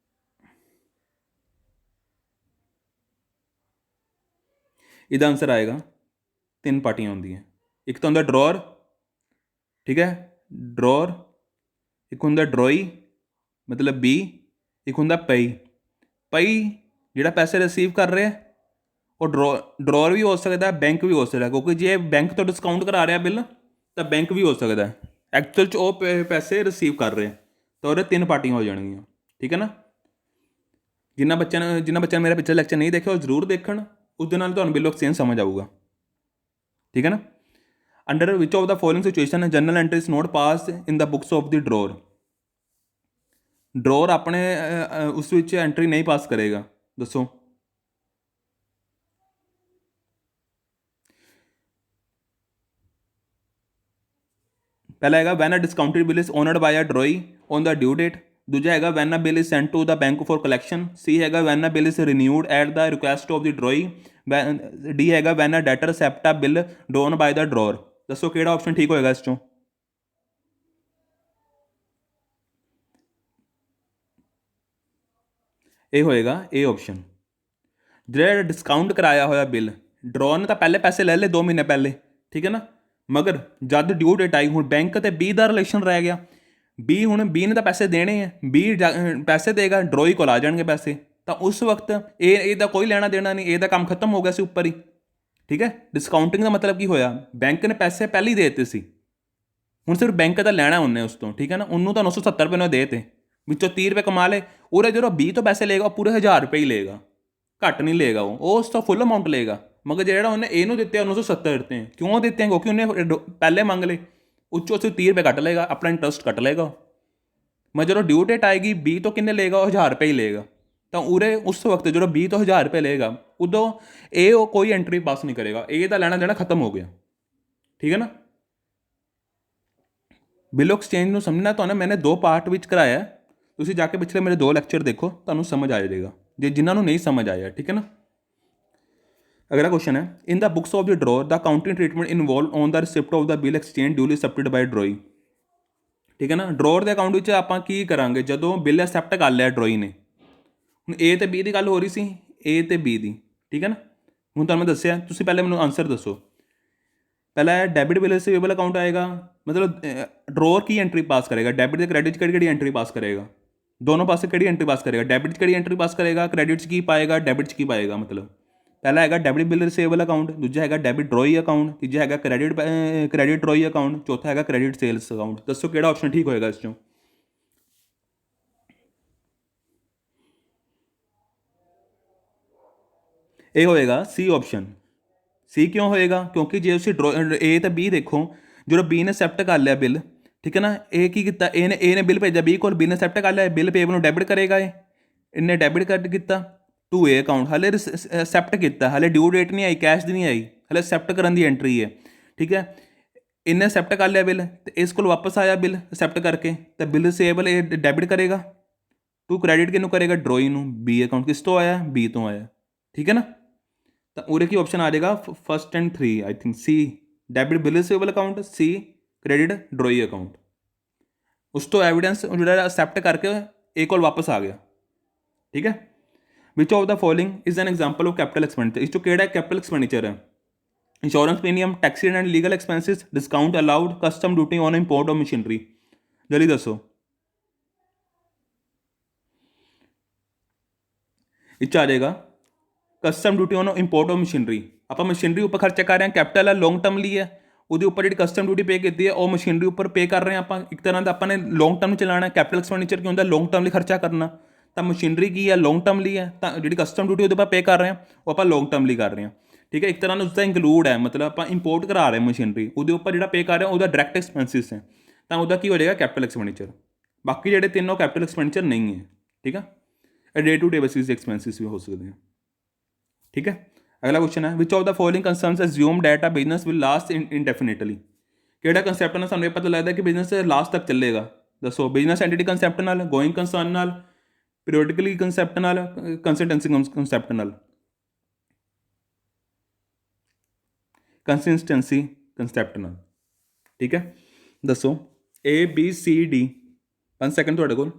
ਇਹਦਾ आंसर आएगा 3 पार्टियां होंगी, एक तो होंगे ड्रॉर, ठीक है, ड्रॉर, एक होंगे ड्रॉई, ਮਤਲਬ ਬੀ, ਇੱਕ ਹੁੰਦਾ ਪਈ। ਪਈ ਜਿਹੜਾ ਪੈਸੇ ਰਿਸੀਵ ਕਰ ਰਿਹਾ ਉਹ ਡਰੋਰ ਵੀ ਹੋ ਸਕਦਾ, ਬੈਂਕ ਵੀ ਹੋ ਸਕਦਾ, ਕਿਉਂਕਿ ਜੇ ਬੈਂਕ ਤੋਂ ਡਿਸਕਾਊਂਟ ਕਰਾ ਰਿਹਾ ਬਿੱਲ ਤਾਂ ਬੈਂਕ ਵੀ ਹੋ ਸਕਦਾ। ਐਕਚੁਅਲ 'ਚ ਉਹ ਪੈਸੇ ਰਿਸੀਵ ਕਰ ਰਹੇ ਤਾਂ ਉਹਦੇ ਤਿੰਨ ਪਾਰਟੀਆਂ ਹੋ ਜਾਣਗੀਆਂ। ਠੀਕ ਹੈ ਨਾ। ਜਿਨ੍ਹਾਂ ਬੱਚਿਆਂ ਨੇ ਮੇਰਾ ਪਿਛਲਾ ਲੈਕਚਰ ਨਹੀਂ ਦੇਖਿਆ ਉਹ ਜ਼ਰੂਰ ਦੇਖਣ, ਉਹਦੇ ਨਾਲ ਤੁਹਾਨੂੰ ਬਿੱਲ ਐਕਸਚੇਂਜ ਸਮਝ ਆਊਗਾ। ਠੀਕ ਹੈ ਨਾ। Under which of the following situation general entry is not pass in the books of the drawer ਆਪਣੇ ਉਸ ਵਿੱਚ ਐਂਟਰੀ ਨਹੀਂ ਪਾਸ ਕਰੇਗਾ, ਦੱਸੋ। ਪਹਿਲਾ ਹੈਗਾ when a discounted bill is honoured by a drawee on the due date. ਦੂਜਾ ਹੈਗਾ when a bill is sent to the bank for collection. C ਹੈਗਾ when a bill is renewed at the request of the drawee. D ਹੈਗਾ when a debtor accept a bill drawn by the drawer. ਦੱਸੋ ਕਿਹੜਾ option ਠੀਕ ਹੋਏਗਾ ਇਸ ਚੋਂ। ਇਹ ਹੋਏਗਾ ਇਹ ਆਪਸ਼ਨ। ਜਿਹੜਾ ਡਿਸਕਾਊਂਟ ਕਰਾਇਆ ਹੋਇਆ ਬਿੱਲ, ਡਰੋਰ ਨੇ ਤਾਂ ਪਹਿਲੇ ਪੈਸੇ ਲੈ ਲਏ 2 ਮਹੀਨੇ ਪਹਿਲੇ, ਠੀਕ ਹੈ ਨਾ। ਮਗਰ ਜਦ ਡਿਊ ਡੇਟ ਆਈ, ਹੁਣ ਬੈਂਕ ਅਤੇ ਬੀ ਦਾ ਰਿਲੇਸ਼ਨ ਰਹਿ ਗਿਆ। ਬੀ ਨੇ ਤਾਂ ਪੈਸੇ ਦੇਣੇ ਹੈ, ਬੀ ਪੈਸੇ ਦੇਗਾ, ਡਰੋਈ ਕੋਲ ਆ ਜਾਣਗੇ ਪੈਸੇ, ਤਾਂ ਉਸ ਵਕਤ ਇਹਦਾ ਕੋਈ ਲੈਣਾ ਦੇਣਾ ਨਹੀਂ, ਇਹਦਾ ਕੰਮ ਖਤਮ ਹੋ ਗਿਆ ਸੀ ਉੱਪਰ ਹੀ। ਠੀਕ ਹੈ। ਡਿਸਕਾਊਂਟਿੰਗ ਦਾ ਮਤਲਬ ਕੀ ਹੋਇਆ, ਬੈਂਕ ਨੇ ਪੈਸੇ ਪਹਿਲੇ ਹੀ ਦੇ ਦਿੱਤੇ ਸੀ, ਹੁਣ ਸਿਰਫ ਬੈਂਕ ਦਾ ਲੈਣਾ ਉਹਨੇ ਉਸ ਤੋਂ। ਠੀਕ ਹੈ ਨਾ। ਉਹਨੂੰ ਤਾਂ 970 ਰੁਪਏ ਨੇ ਦੇ ਤੇ, ਵਿੱਚੋਂ 30 ਰੁਪਏ ਕਮਾ ਲਏ। ਉਹਦੇ ਜਦੋਂ 20 ਤੋਂ ਪੈਸੇ ਲਏਗਾ ਉਹ ਪੂਰੇ 1000 ਰੁਪਏ ਹੀ ਲਏਗਾ, ਘੱਟ ਨਹੀਂ ਲਏਗਾ। ਉਹ ਉਸ ਤੋਂ ਫੁੱਲ ਅਮਾਊਂਟ ਲਏਗਾ। ਮਗਰ ਜਿਹੜਾ ਉਹਨੇ ਇਹਨੂੰ ਦਿੱਤੇ 970 ਦਿੱਤੇ, ਕਿਉਂ ਦਿੱਤੇ? ਕਿਉਂਕਿ ਉਹਨੇ ਪਹਿਲੇ ਮੰਗ ਲਏ, ਉੱਚੋਂ ਅਸੀਂ 30 ਰੁਪਏ ਕੱਟ ਲਏਗਾ, ਆਪਣਾ ਇੰਟਰਸਟ ਕੱਟ ਲਏਗਾ। ਮੈਂ ਜਦੋਂ ਡਿਊ ਡੇਟ ਆਏਗੀ 20 ਤੋਂ ਕਿੰਨੇ ਲਏਗਾ, ਉਹ 1000 ਰੁਪਏ ਹੀ ਲਏਗਾ। ਤਾਂ ਉਰੇ ਉਸ ਵਕਤ ਜਦੋਂ 20 ਤੋਂ 1000 ਰੁਪਏ ਲਏਗਾ, ਉਦੋਂ ਉਹ ਕੋਈ ਐਂਟਰੀ ਪਾਸ ਨਹੀਂ ਕਰੇਗਾ, ਇਹ ਤਾਂ ਲੈਣਾ ਦੇਣਾ ਖਤਮ ਹੋ ਗਿਆ। ਠੀਕ ਹੈ ਨਾ। ਬਿੱਲ ਐਕਸਚੇਂਜ ਨੂੰ ਸਮਝਣਾ ਤੁਹਾਨੂੰ ਮੈंने 2 ਪਾਰਟ ਵਿੱਚ ਕਰਾਇਆ। ਤੁਸੀਂ ਜਾ ਕੇ ਪਿਛਲੇ ਮੇਰੇ 2 ਲੈਕਚਰ ਦੇਖੋ, ਤੁਹਾਨੂੰ ਸਮਝ ਆ ਜਾਏਗਾ, ਜੇ ਜਿਨ੍ਹਾਂ ਨੂੰ ਨਹੀਂ ਸਮਝ ਆਇਆ। ਠੀਕ ਹੈ ਨਾ। ਅਗਲਾ ਕੁਐਸਚਨ ਹੈ, in the books of the drawer the accounting treatment involve on the receipt of the bill exchange duly accepted by drawee. ਠੀਕ ਹੈ ਨਾ। ਡਰੋਰ ਦੇ ਅਕਾਊਂਟ ਵਿੱਚ ਆਪਾਂ ਕੀ ਕਰਾਂਗੇ, ਜਦੋਂ ਬਿੱਲ ਐਕਸੈਪਟ ਕਰ ਲਿਆ ਡਰੋਈ ਨੇ। ਹੁਣ ਏ ਤੇ ਬੀ ਦੀ ਗੱਲ ਹੋ ਰਹੀ ਸੀ, ਏ ਤੇ ਬੀ ਦੀ। ਠੀਕ ਹੈ ਨਾ। ਹੁਣ ਤੁਹਾਨੂੰ ਮੈਂ ਦੱਸਿਆ, ਤੁਸੀਂ ਪਹਿਲੇ ਮੈਨੂੰ ਆਨਸਰ ਦੱਸੋ। ਪਹਿਲਾਂ ਡੈਬਿਟ ਬਿੱਲ ਰਿਸੀਵੇਬਲ ਅਕਾਊਂਟ ਆਏਗਾ, ਮਤਲਬ ਡਰੋਰ ਕੀ ਐਂਟਰੀ ਪਾਸ ਕਰੇਗਾ, ਡੈਬਿਟ ਤੇ ਕ੍ਰੈਡਿਟ 'ਚ ਕਿਹੜੀ ਐਂਟਰੀ ਪਾਸ ਕਰੇਗਾ, ਦੋਨੋਂ ਪਾਸੇ ਕਿਹੜੀ ਐਂਟਰੀ ਪਾਸ ਕਰੇਗਾ, ਡੈਬਿਟ 'ਚ ਕਿਹੜੀ ਐਂਟਰੀ ਪਾਸ ਕਰੇਗਾ, ਕ੍ਰੈਡਿਟ 'ਚ ਕੀ ਪਾਏਗਾ, ਡੈਬਿਟ 'ਚ ਕੀ ਪਾਏਗਾ। ਮਤਲਬ ਪਹਿਲਾ ਹੈਗਾ ਡੈਬਿਟ ਬਿੱਲ ਰਿਸੀਵੇਬਲ ਅਕਾਊਂਟ, ਦੂਜਾ ਹੈਗਾ ਡੈਬਿਟ ਡਰੋਈ ਅਕਾਊਂਟ, ਤੀਜਾ ਹੈਗਾ ਕ੍ਰੈਡਿਟ ਡਰੋਈ ਅਕਾਊਂਟ, ਚੌਥਾ ਹੈਗਾ ਕ੍ਰੈਡਿਟ ਸੇਲਸ ਅਕਾਊਂਟ। ਦੱਸੋ ਕਿਹੜਾ ਆਪਸ਼ਨ ਠੀਕ ਹੋਏਗਾ ਇਸ ਚੋਂ। ਇਹ ਹੋਏਗਾ ਸੀ ਆਪਸ਼ਨ। ਸੀ ਕਿਉਂ ਹੋਏਗਾ, ਕਿਉਂਕਿ ਜੇ ਤੁਸੀਂ ਏ ਤੇ ਬੀ ਦੇਖੋ, ਜਦੋਂ ਬੀ ਨੇ ਐਕਸੈਪਟ ਕਰ ਲਿਆ ਬਿੱਲ, ਠੀਕ ਹੈ ਨਾ, ਇਹ ਕੀ ਕੀਤਾ, ਇਹਨੇ ਬਿੱਲ ਭੇਜਿਆ ਬੀ ਕੋਲ, ਬੀ ਨੇ ਐਕਸੈਪਟ ਕਰ ਲਿਆ ਬਿੱਲ, ਪੇਬਲ ਨੂੰ ਡੈਬਿਟ ਕਰੇਗਾ, ਇਹਨੇ ਡੈਬਿਟ ਕਰ ਕੀਤਾ ਟੂ ਏ ਅਕਾਊਂਟ। ਹਲੇ ਐਕਸੈਪਟ ਕੀਤਾ, ਹਲੇ ਡਿਊ ਡੇਟ ਨਹੀਂ ਆਈ, ਕੈਸ਼ ਦੀ ਨਹੀਂ ਆਈ, ਹਲੇ ਐਕਸੈਪਟ ਕਰਨ ਦੀ ਐਂਟਰੀ ਹੈ। ਠੀਕ ਹੈ। ਇਹਨੇ ਐਕਸੈਪਟ ਕਰ ਲਿਆ ਬਿੱਲ, ਤੇ ਇਸ ਕੋਲ ਵਾਪਸ ਆਇਆ ਬਿੱਲ ਐਕਸੈਪਟ ਕਰਕੇ, ਤਾਂ ਬਿੱਲ ਰਿਸੀਵੇਬਲ ਇਹ ਡੈਬਿਟ ਕਰੇਗਾ, ਟੂ ਕ੍ਰੈਡਿਟ ਕਿਹਨੂੰ ਕਰੇਗਾ, ਡਰੋਈ ਨੂੰ। ਬੀ ਅਕਾਊਂਟ ਕਿਸ ਤੋਂ ਆਇਆ, ਬੀ ਤੋਂ ਆਇਆ। ਠੀਕ ਹੈ ਨਾ। ਤਾਂ ਉਰੇ ਕੀ ਆਪਸ਼ਨ ਆ ਜਾਏਗਾ, first and 3 I think C, debit bill receivable account, C credit drawee account. ਉਸ ਤੋਂ ਐਵੀਡੈਂਸ ਜਿਹੜਾ ਅਕਸੈਪਟ ਕਰਕੇ ਇਹ ਕੋਲ ਵਾਪਸ ਆ ਗਿਆ। ਠੀਕ ਹੈ। Which of the following is an example of capital expenditure. ਇਸ ਤੋਂ ਕਿਹੜਾ ਕੈਪੀਟਲ ਐਕਸਪੈਂਡੀਚਰ ਹੈ, insurance premium, taxi and legal expenses, discount allowed, custom duty on import of machinery. ਜਲਦੀ ਦੱਸੋ। ਇਹ 'ਚ ਆ ਜਾਏਗਾ custom duty on import of machinery. ਆਪਾਂ ਮਸ਼ੀਨਰੀ ਉੱਪਰ ਖਰਚਾ ਕਰ ਰਹੇ ਹਾਂ, ਕੈਪੀਟਲ ਹੈ, ਲੌਂਗ ਟਰਮ ਲਈ ਹੈ, ਉਹਦੇ ਉੱਪਰ ਜਿਹੜੀ ਕਸਟਮ ਡਿਊਟੀ ਪੇ ਕੀਤੀ ਹੈ ਉਹ ਮਸ਼ੀਨਰੀ ਉੱਪਰ ਪੇ ਕਰ ਰਹੇ ਹਾਂ ਆਪਾਂ। ਇੱਕ ਤਰ੍ਹਾਂ ਦਾ ਆਪਾਂ ਨੇ ਲੌਂਗ ਟਰਮ ਚਲਾਉਣਾ। ਕੈਪੀਟਲ ਐਕਸਪੈਂਡੀਚਰ ਕੀ ਹੁੰਦਾ, ਲੌਂਗ ਟਰਮ ਲਈ ਖਰਚਾ ਕਰਨਾ। ਤਾਂ ਮਸ਼ੀਨਰੀ ਕੀ ਹੈ, ਲੌਂਗ ਟਰਮ ਲਈ ਹੈ, ਤਾਂ ਜਿਹੜੀ ਕਸਟਮ ਡਿਊਟੀ ਉਹਦੇ ਉੱਪਰ ਪੇ ਕਰ ਰਹੇ ਹਾਂ ਉਹ ਆਪਾਂ ਲੌਂਗ ਟਰਮ ਲਈ ਕਰ ਰਹੇ ਹਾਂ। ਠੀਕ ਹੈ। ਇੱਕ ਤਰ੍ਹਾਂ ਦਾ ਉਸਦਾ ਇੰਕਲੂਡ ਹੈ, ਮਤਲਬ ਆਪਾਂ ਇੰਪੋਰਟ ਕਰਾ ਰਹੇ ਮਸ਼ੀਨਰੀ, ਉਹਦੇ ਉੱਪਰ ਜਿਹੜਾ ਪੇ ਕਰ ਰਹੇ ਉਹਦਾ ਡਾਇਰੈਕਟ ਐਕਸਪੈਂਸਿਸ ਹੈ, ਤਾਂ ਉਹਦਾ ਕੀ ਹੋ ਜਾਏਗਾ, ਕੈਪੀਟਲ ਐਕਸਪੈਂਡੀਚਰ। ਬਾਕੀ ਜਿਹੜੇ ਤਿੰਨੋਂ ਕੈਪੀਟਲ ਐਕਸਪੈਂਡੀਚਰ ਨਹੀਂ ਹੈ। ਠੀਕ ਹੈ। ਇਹ ਡੇ ਟੂ ਡੇ ਬੇਸਿਸ ਦੇ ਐਕਸਪੈਂਸਿਸ ਵੀ ਹੋ ਸਕਦੇ ਆ। ਠੀਕ ਹੈ। ਅਗਲਾ ਕੁਐਸਚਨ ਹੈ, which of the following concerns assume that a business will last indefinitely. ਕਿਹੜਾ ਕੰਸੈਪਟ ਨਾਲ ਸਾਨੂੰ ਇਹ ਪਤਾ ਲੱਗਦਾ ਕਿ ਬਿਜ਼ਨਸ ਲਾਸਟ ਤੱਕ ਚੱਲੇਗਾ। ਦੱਸੋ। ਬਿਜ਼ਨਸ ਐਂਟੀਟੀ ਕੰਸੈਪਟ ਨਾਲ, ਗੋਇੰਗ ਕੰਸਰਨ ਨਾਲ, ਪੀਰੀਓਡਿਕਲੀ ਕੰਸੈਪਟ ਨਾਲ, ਕੰਸਿਸਟੈਂਸੀ ਕੰਸੈਪਟ ਨਾਲ। ਕੰਸਿਸਟੈਂਸੀ ਕੰਸੈਪਟ ਨਾਲ। ਠੀਕ ਹੈ। ਦੱਸੋ। A B C D. 5 second ਤੁਹਾਡੇ ਕੋਲ।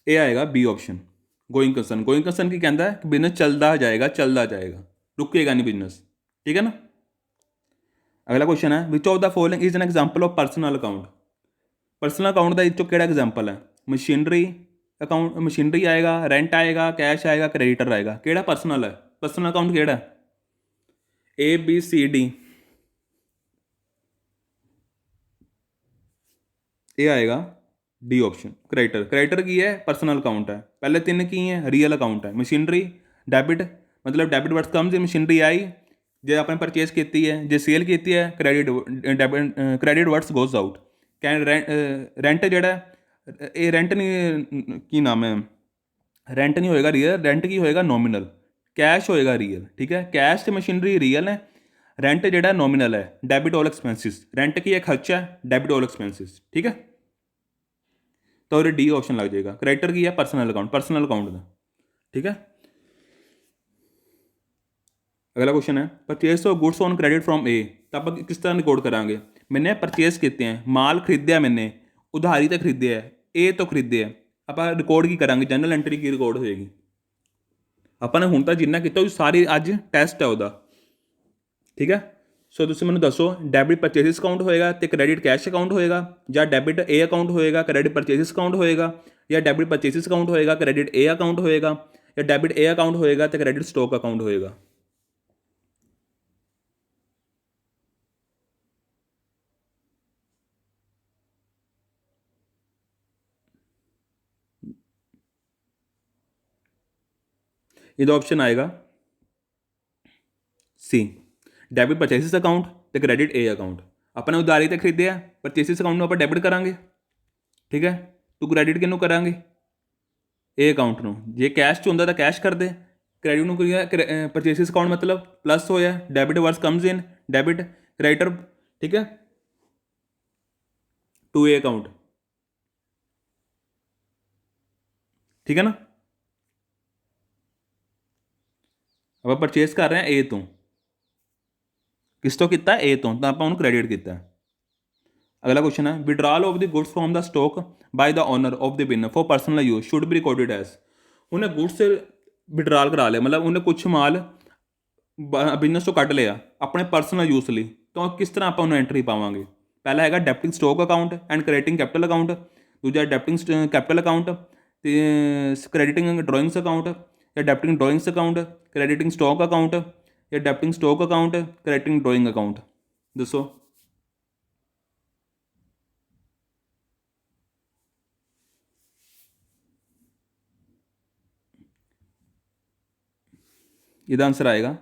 ਇਹ ਆਏਗਾ B option, going concern. Going concern ਕੀ ਕਹਿੰਦਾ ਹੈ ਕਿ ਬਿਜ਼ਨਸ ਚੱਲਦਾ ਜਾਏਗਾ, ਚੱਲਦਾ ਜਾਏਗਾ, ਰੁਕੇਗਾ ਨਹੀਂ ਬਿਜ਼ਨਸ। ਠੀਕ ਹੈ ਨਾ। अगला क्वेश्चन है which of the following is an example of personal account. Personal account का इस केड़ा एग्जाम्पल है? मशीनरी अकाउंट, मशीनरी आएगा, रेंट आएगा, कैश आएगा, क्रेडिटर आएगा। केड़ा पर्सनल है? पर्सनल अकाउंट केड़ा है? A B C D. ये आएगा डी ऑप्शन क्रेडिटर। क्रेडिटर की है? पर्सनल अकाउंट है। पहले तीन की है? रियल अकाउंट है। मशीनरी डेबिट, मतलब debit what's comes in machinery आई जो आपने परचेज की है, जो सेल की है credit debit credit what's goes out. कैन रेंट जड़ा ये रेंट नहीं की नाम है, रेंट नहीं होएगा रियल, रेंट की होएगा नॉमिनल। कैश होएगा रियल, ठीक है। कैश तो मशीनरी रियल है, रेंट जड़ा नॉमिनल है। डेबिट ऑल एक्सपेंसिस, रेंट की एक खर्चा है, डेबिट ऑल एक्सपेंसिस, ठीक है। तो और डी ऑप्शन लग जाएगा। क्रेडिटर की है? पर्सनल अकाउंट, पर्सनल अकाउंट का, ठीक है। अगला क्वेश्चन है purchase of goods on credit from A. तो आप किस तरह रिकॉर्ड करांगे? मैंने परचेज किए हैं, माल खरीदया, मैंने उधारी तो खरीदे है, ए तो खरीदे है। आप रिकॉर्ड की करांगे? जनरल एंट्री की रिकॉर्ड होएगी। अपने हूँ तो जिन्ना किया सारी अज टैसट है वह, ठीक है। सो तुम मैं दसो डेबिट परचेसिस अकाउंट होएगा तो क्रेडिट कैश अकाउंट होएगा, या डेबिट ए अकाउंट होएगा क्रेडिट परचेसिस अकाउंट होएगा, या डेबिट परचेसिस अकाउंट होएगा क्रेडिट ए अकाउंट होएगा, या डेबिट ए अकाउंट होएगा तो क्रेडिट स्टॉक अकाउंट होएगा। ये ऑप्शन आएगा सी, डेबिट परचेसिस अकाउंट तो क्रेडिट ए अकाउंट। अपने उधारी तो खरीदे है, परचेसिस अकाउंट में आप डेबिट करांगे, ठीक है। तू क्रेडिट किनू करांगे? ए अकाउंट ਨੂੰ। ਜੇ कैश च ਹੁੰਦਾ ਤਾਂ कैश ਕਰਦੇ, क्रेडिट ਨੂੰ करिए परचेसिस अकाउंट मतलब प्लस होया, डेबिट वर्स कम्स इन डेबिट क्रेडिटर, ठीक है, टू ए अकाउंट, ठीक है ना। अब परचेस कर रहे हैं ए तो, किस तो किया? ए तो आप क्रेडिट किया। अगला क्वेश्चन है withdrawal of the goods from the stock by the owner of the business for personal use should be recorded as. उन्हें गुड्स विड्रॉल करा लिया, मतलब उन्हें कुछ माल बिजनेस तो कट लिया अपने पर्सनल यूज लिए, तो किस तरह आप एंट्री पावांगे? पहला है debiting stock account and crediting capital account, दूजा debiting capital account, crediting drawings account, या debiting drawings account crediting stock account, या debiting stock account crediting drawing account. दसो। ਇਹਦਾ आंसर आएगा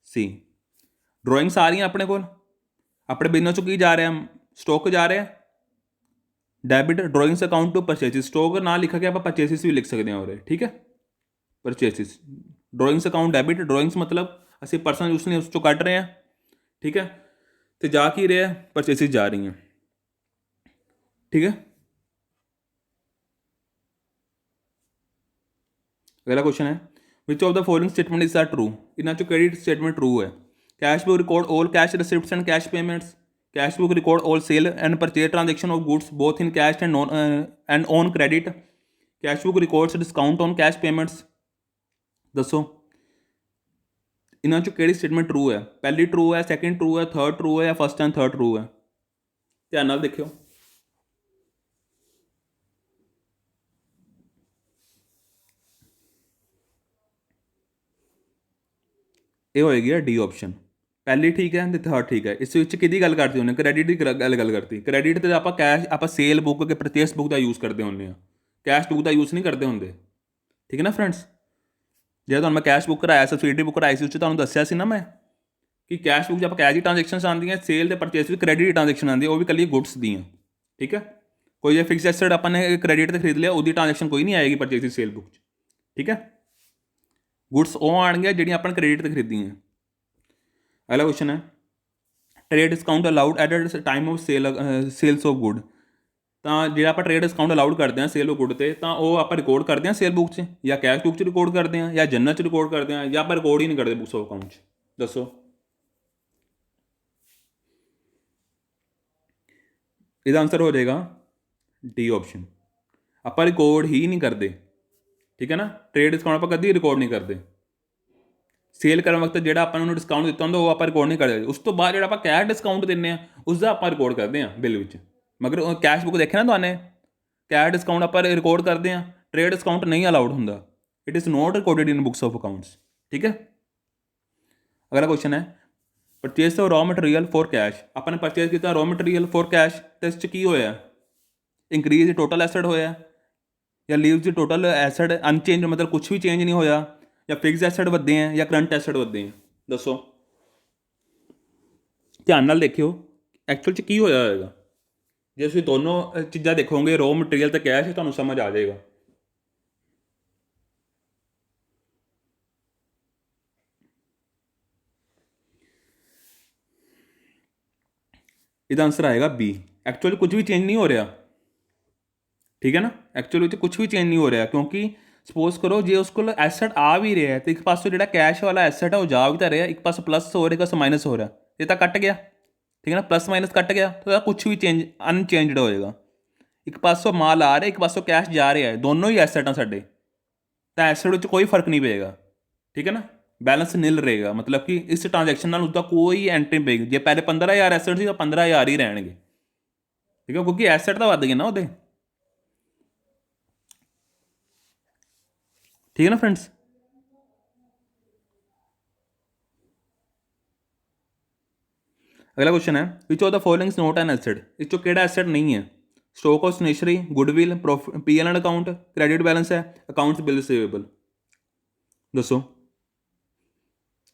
सी। ड्रॉइंग्स आ रही हैं अपने को, अपने बिजनेस चो की जा रहा है? स्टॉक जा रहा है। Debit drawings account to purchases, stock ना लिखा गया, आप परचेसिस भी लिख सकते हैं और, ठीक है। परचेसिस ड्रॉइंग्स अकाउंट डेबिट, ड्रॉइंग्स मतलब असं पर्सनल यूज नहीं उस चो कट रहे हैं, ठीक है। तो जा की रहे हैं? परचेसिस जा रही हैं, ठीक है। अगला क्वेश्चन है which of the following statement is are true. इन्हों चो क्रेडिट स्टेटमेंट ट्रू है? Cash book record all cash receipts and cash payments, cash book record all sale and purchase transaction of goods both in cash and non and on credit, cash book records discount on cash payments. दसो इन्हों चो कि statement true है? पहली true है, second true है, third true है, या फस्ट एंड थर्ड ट्रू है? ध्यान नाल देखियो। ये होएगी डी ऑप्शन, पहली ठीक है तो थर्ड ठीक है। इस कि गल करती उन्हें क्रेडिट की गल करती। क्रेडिट तो आप कैश आप सेल बुक के परचेस बुक का यूज़ करते होंगे, कैश बुक का यूज़ नहीं करते होंगे, ठीक है ना फ्रेंड्स। जो तो मैं कैश बुक कराया, सबसिडी बुक कराई, उस दसिया ना मैं कि कैश बुक जब कैश की ट्रांजेक्शन आती हैं, सेल के परचेस भी क्रेडिट की ट्रांजेक्शन आती है, वो भी कल गुड्स दी, ठीक है। कोई फिक्स एसेट अपने क्रेडिट से खरीद लिया, उसकी ट्रांजेक्शन कोई नहीं आएगी परचेस की सेल बुक, ठीक है। गुड्स वो आएंगे जी अपन क्रेडिट से खरीदी हैं। अगला क्वेश्चन है trade discount allowed at the time of sales of good. तो जो आप ट्रेड डिस्काउंट अलाउड करते हैं सेल ऑफ गुड से, तो वो आप रिकॉर्ड करते हैं सेल बुक से, या कैश बुक च रिकॉर्ड करते हैं, या जर्नल च रिकॉर्ड करते हैं, या आप रिकॉर्ड ही नहीं करते बुक्स ऑफ अकाउंट। दसो। इसका आंसर हो जाएगा डी ऑप्शन, आप रिकॉर्ड ही नहीं करते, ठीक है ना। ट्रेड डिस्काउंट आप कभी रिकॉर्ड नहीं करते, ਸੇਲ ਕਰਨ ਵਕਤ ਜਿਹੜਾ ਆਪਾਂ ਨੂੰ ਡਿਸਕਾਊਂਟ ਦਿੱਤਾ ਹੁੰਦਾ ਉਹ ਆਪਾਂ ਰਿਕਾਰਡ ਨਹੀਂ ਕਰਦੇ, ਉਸ ਤੋਂ ਬਾਅਦ ਜਿਹੜਾ ਆਪਾਂ ਕੈਸ਼ ਡਿਸਕਾਊਂਟ ਦਿੰਦੇ ਆ ਉਸ ਦਾ ਆਪਾਂ ਰਿਕਾਰਡ ਕਰਦੇ ਹਾਂ ਬਿੱਲ ਵਿੱਚ। ਮਗਰ ਉਹ ਕੈਸ਼ ਬੁੱਕ ਦੇਖਿਆ ਨਾ ਤੁਹਾਨੇ, ਕੈਸ਼ ਡਿਸਕਾਊਂਟ ਆਪਾਂ ਰਿਕਾਰਡ ਕਰਦੇ ਹਾਂ, ਟ੍ਰੇਡ ਡਿਸਕਾਊਂਟ ਨਹੀਂ ਅਲਾਉਡ ਹੁੰਦਾ, it is not recorded in books of accounts. ਠੀਕ ਹੈ। ਅਗਲਾ ਕੁਐਸਚਨ ਹੈ purchase of raw material for cash. ਆਪਾਂ ਨੇ ਪਰਚੇਸ ਕੀਤਾ ਰॉ ਮਟੀਰੀਅਲ ਫॉर ਕੈਸ਼, ਤੇ ਇਸ 'ਚ ਕੀ ਹੋਇਆ, ਇੰਕਰੀਜ਼ ਟੋਟਲ ਐਸਟ ਹੋਇਆ ਜਾਂ ਲੀਵਸ ਦੀ ਟੋਟਲ ਐਸਟ ਅਨਚੇਂਜ, ਮਤਲਬ ਕੁਛ ਵੀ ਚੇਂਜ ਨਹੀਂ ਹੋਇਆ, ਜਾਂ ਫਿਕਸ ਐਸਟ ਵਧੇ ਹੈ ਜਾਂ ਕਰੰਟ ਐਸਟ ਵਧੇ ਹੈ, ਦੱਸੋ। ਧਿਆਨ ਨਾਲ ਦੇਖਿਓ ਐਕਚੁਅਲ 'ਚ ਕੀ ਹੋਇਆ ਹੋਏਗਾ। ਜੇ ਤੁਸੀਂ ਦੋਨੋਂ ਚੀਜ਼ਾਂ ਦੇਖੋਗੇ ਰॉ ਮਟੀਰੀਅਲ ਤੇ ਕੈਸ਼, ਤੁਹਾਨੂੰ ਸਮਝ ਆ ਜਾਏਗਾ। ਇਹਦਾ ਆਂਸਰ ਆਏਗਾ ਬੀ। ਐਕਚੁਅਲ ਕੁਝ ਵੀ ਚੇਂਜ ਨਹੀਂ ਹੋ ਰਿਹਾ, ਠੀਕ ਹੈ ਨਾ, ਐਕਚੁਅਲ ਵਿੱਚ ਕੁਝ ਵੀ ਚੇਂਜ ਨਹੀਂ ਹੋ ਰਿਹਾ, ਕਿਉਂਕਿ ਸਪੋਜ਼ ਕਰੋ ਜੇ ਉਸ ਕੋਲ ਐਸਟ ਆ ਵੀ ਰਿਹਾ ਤੇ ਇੱਕ ਪਾਸੋਂ ਜਿਹੜਾ ਕੈਸ਼ ਵਾਲਾ ਐਸਟ ਹੈ ਉਹ ਜਾ ਵੀ ਤਾਂ ਰਿਹਾ, ਇੱਕ ਪਾਸੋਂ ਪਲੱਸ ਹੋ ਰਿਹਾ, ਇੱਕ ਪਾਸੋਂ ਮਾਈਨਸ ਹੋ ਰਿਹਾ, ਇਹ ਤਾਂ ਕੱਟ ਗਿਆ, ਠੀਕ ਹੈ ਨਾ, ਪਲੱਸ ਮਾਈਨਸ ਕੱਟ ਗਿਆ ਤਾਂ ਉਹਦਾ ਕੁਝ ਵੀ ਚੇਂਜ ਅਨਚੇਂਜਡ ਹੋਏਗਾ। ਇੱਕ ਪਾਸੋਂ ਮਾਲ ਆ ਰਿਹਾ, ਇੱਕ ਪਾਸੋਂ ਕੈਸ਼ ਜਾ ਰਿਹਾ ਹੈ, ਦੋਨੋਂ ਹੀ ਐਸਟ ਆ ਸਾਡੇ, ਤਾਂ ਐਸਟ ਵਿੱਚ ਕੋਈ ਫਰਕ ਨਹੀਂ ਪਏਗਾ, ਠੀਕ ਹੈ ਨਾ, ਬੈਲੈਂਸ ਨਿਲ ਰਹੇਗਾ, ਮਤਲਬ ਕਿ ਇਸ ਟ੍ਰਾਂਜੈਕਸ਼ਨ ਨਾਲ ਉਸਦਾ ਕੋਈ ਐਂਟਰੀ ਪਏਗੀ। ਜੇ ਪਹਿਲੇ 15,000 ਐਸਟ ਸੀ ਤਾਂ 15,000 ਹੀ ਰਹਿਣਗੇ, ਠੀਕ ਹੈ, ਕਿਉਂਕਿ ਐਸਟ ਤਾਂ ਵੱਧ ਗਏ ਨਾ ਉਹਦੇ, ਠੀਕ ਹੈ ਨਾ ਫਰੈਂਡਸ। ਅਗਲਾ ਕੁਐਸਚਨ ਹੈ which of the following is not an asset. ਇਸ 'ਚੋਂ ਕਿਹੜਾ ਐਸਟ ਨਹੀਂ ਹੈ। Stock of stationery, goodwill, P L and account, credit balance ਹੈ, ਅਕਾਊਂਟਸ ਬਿਲ ਰਿਸੀਵੇਬਲ, ਦੱਸੋ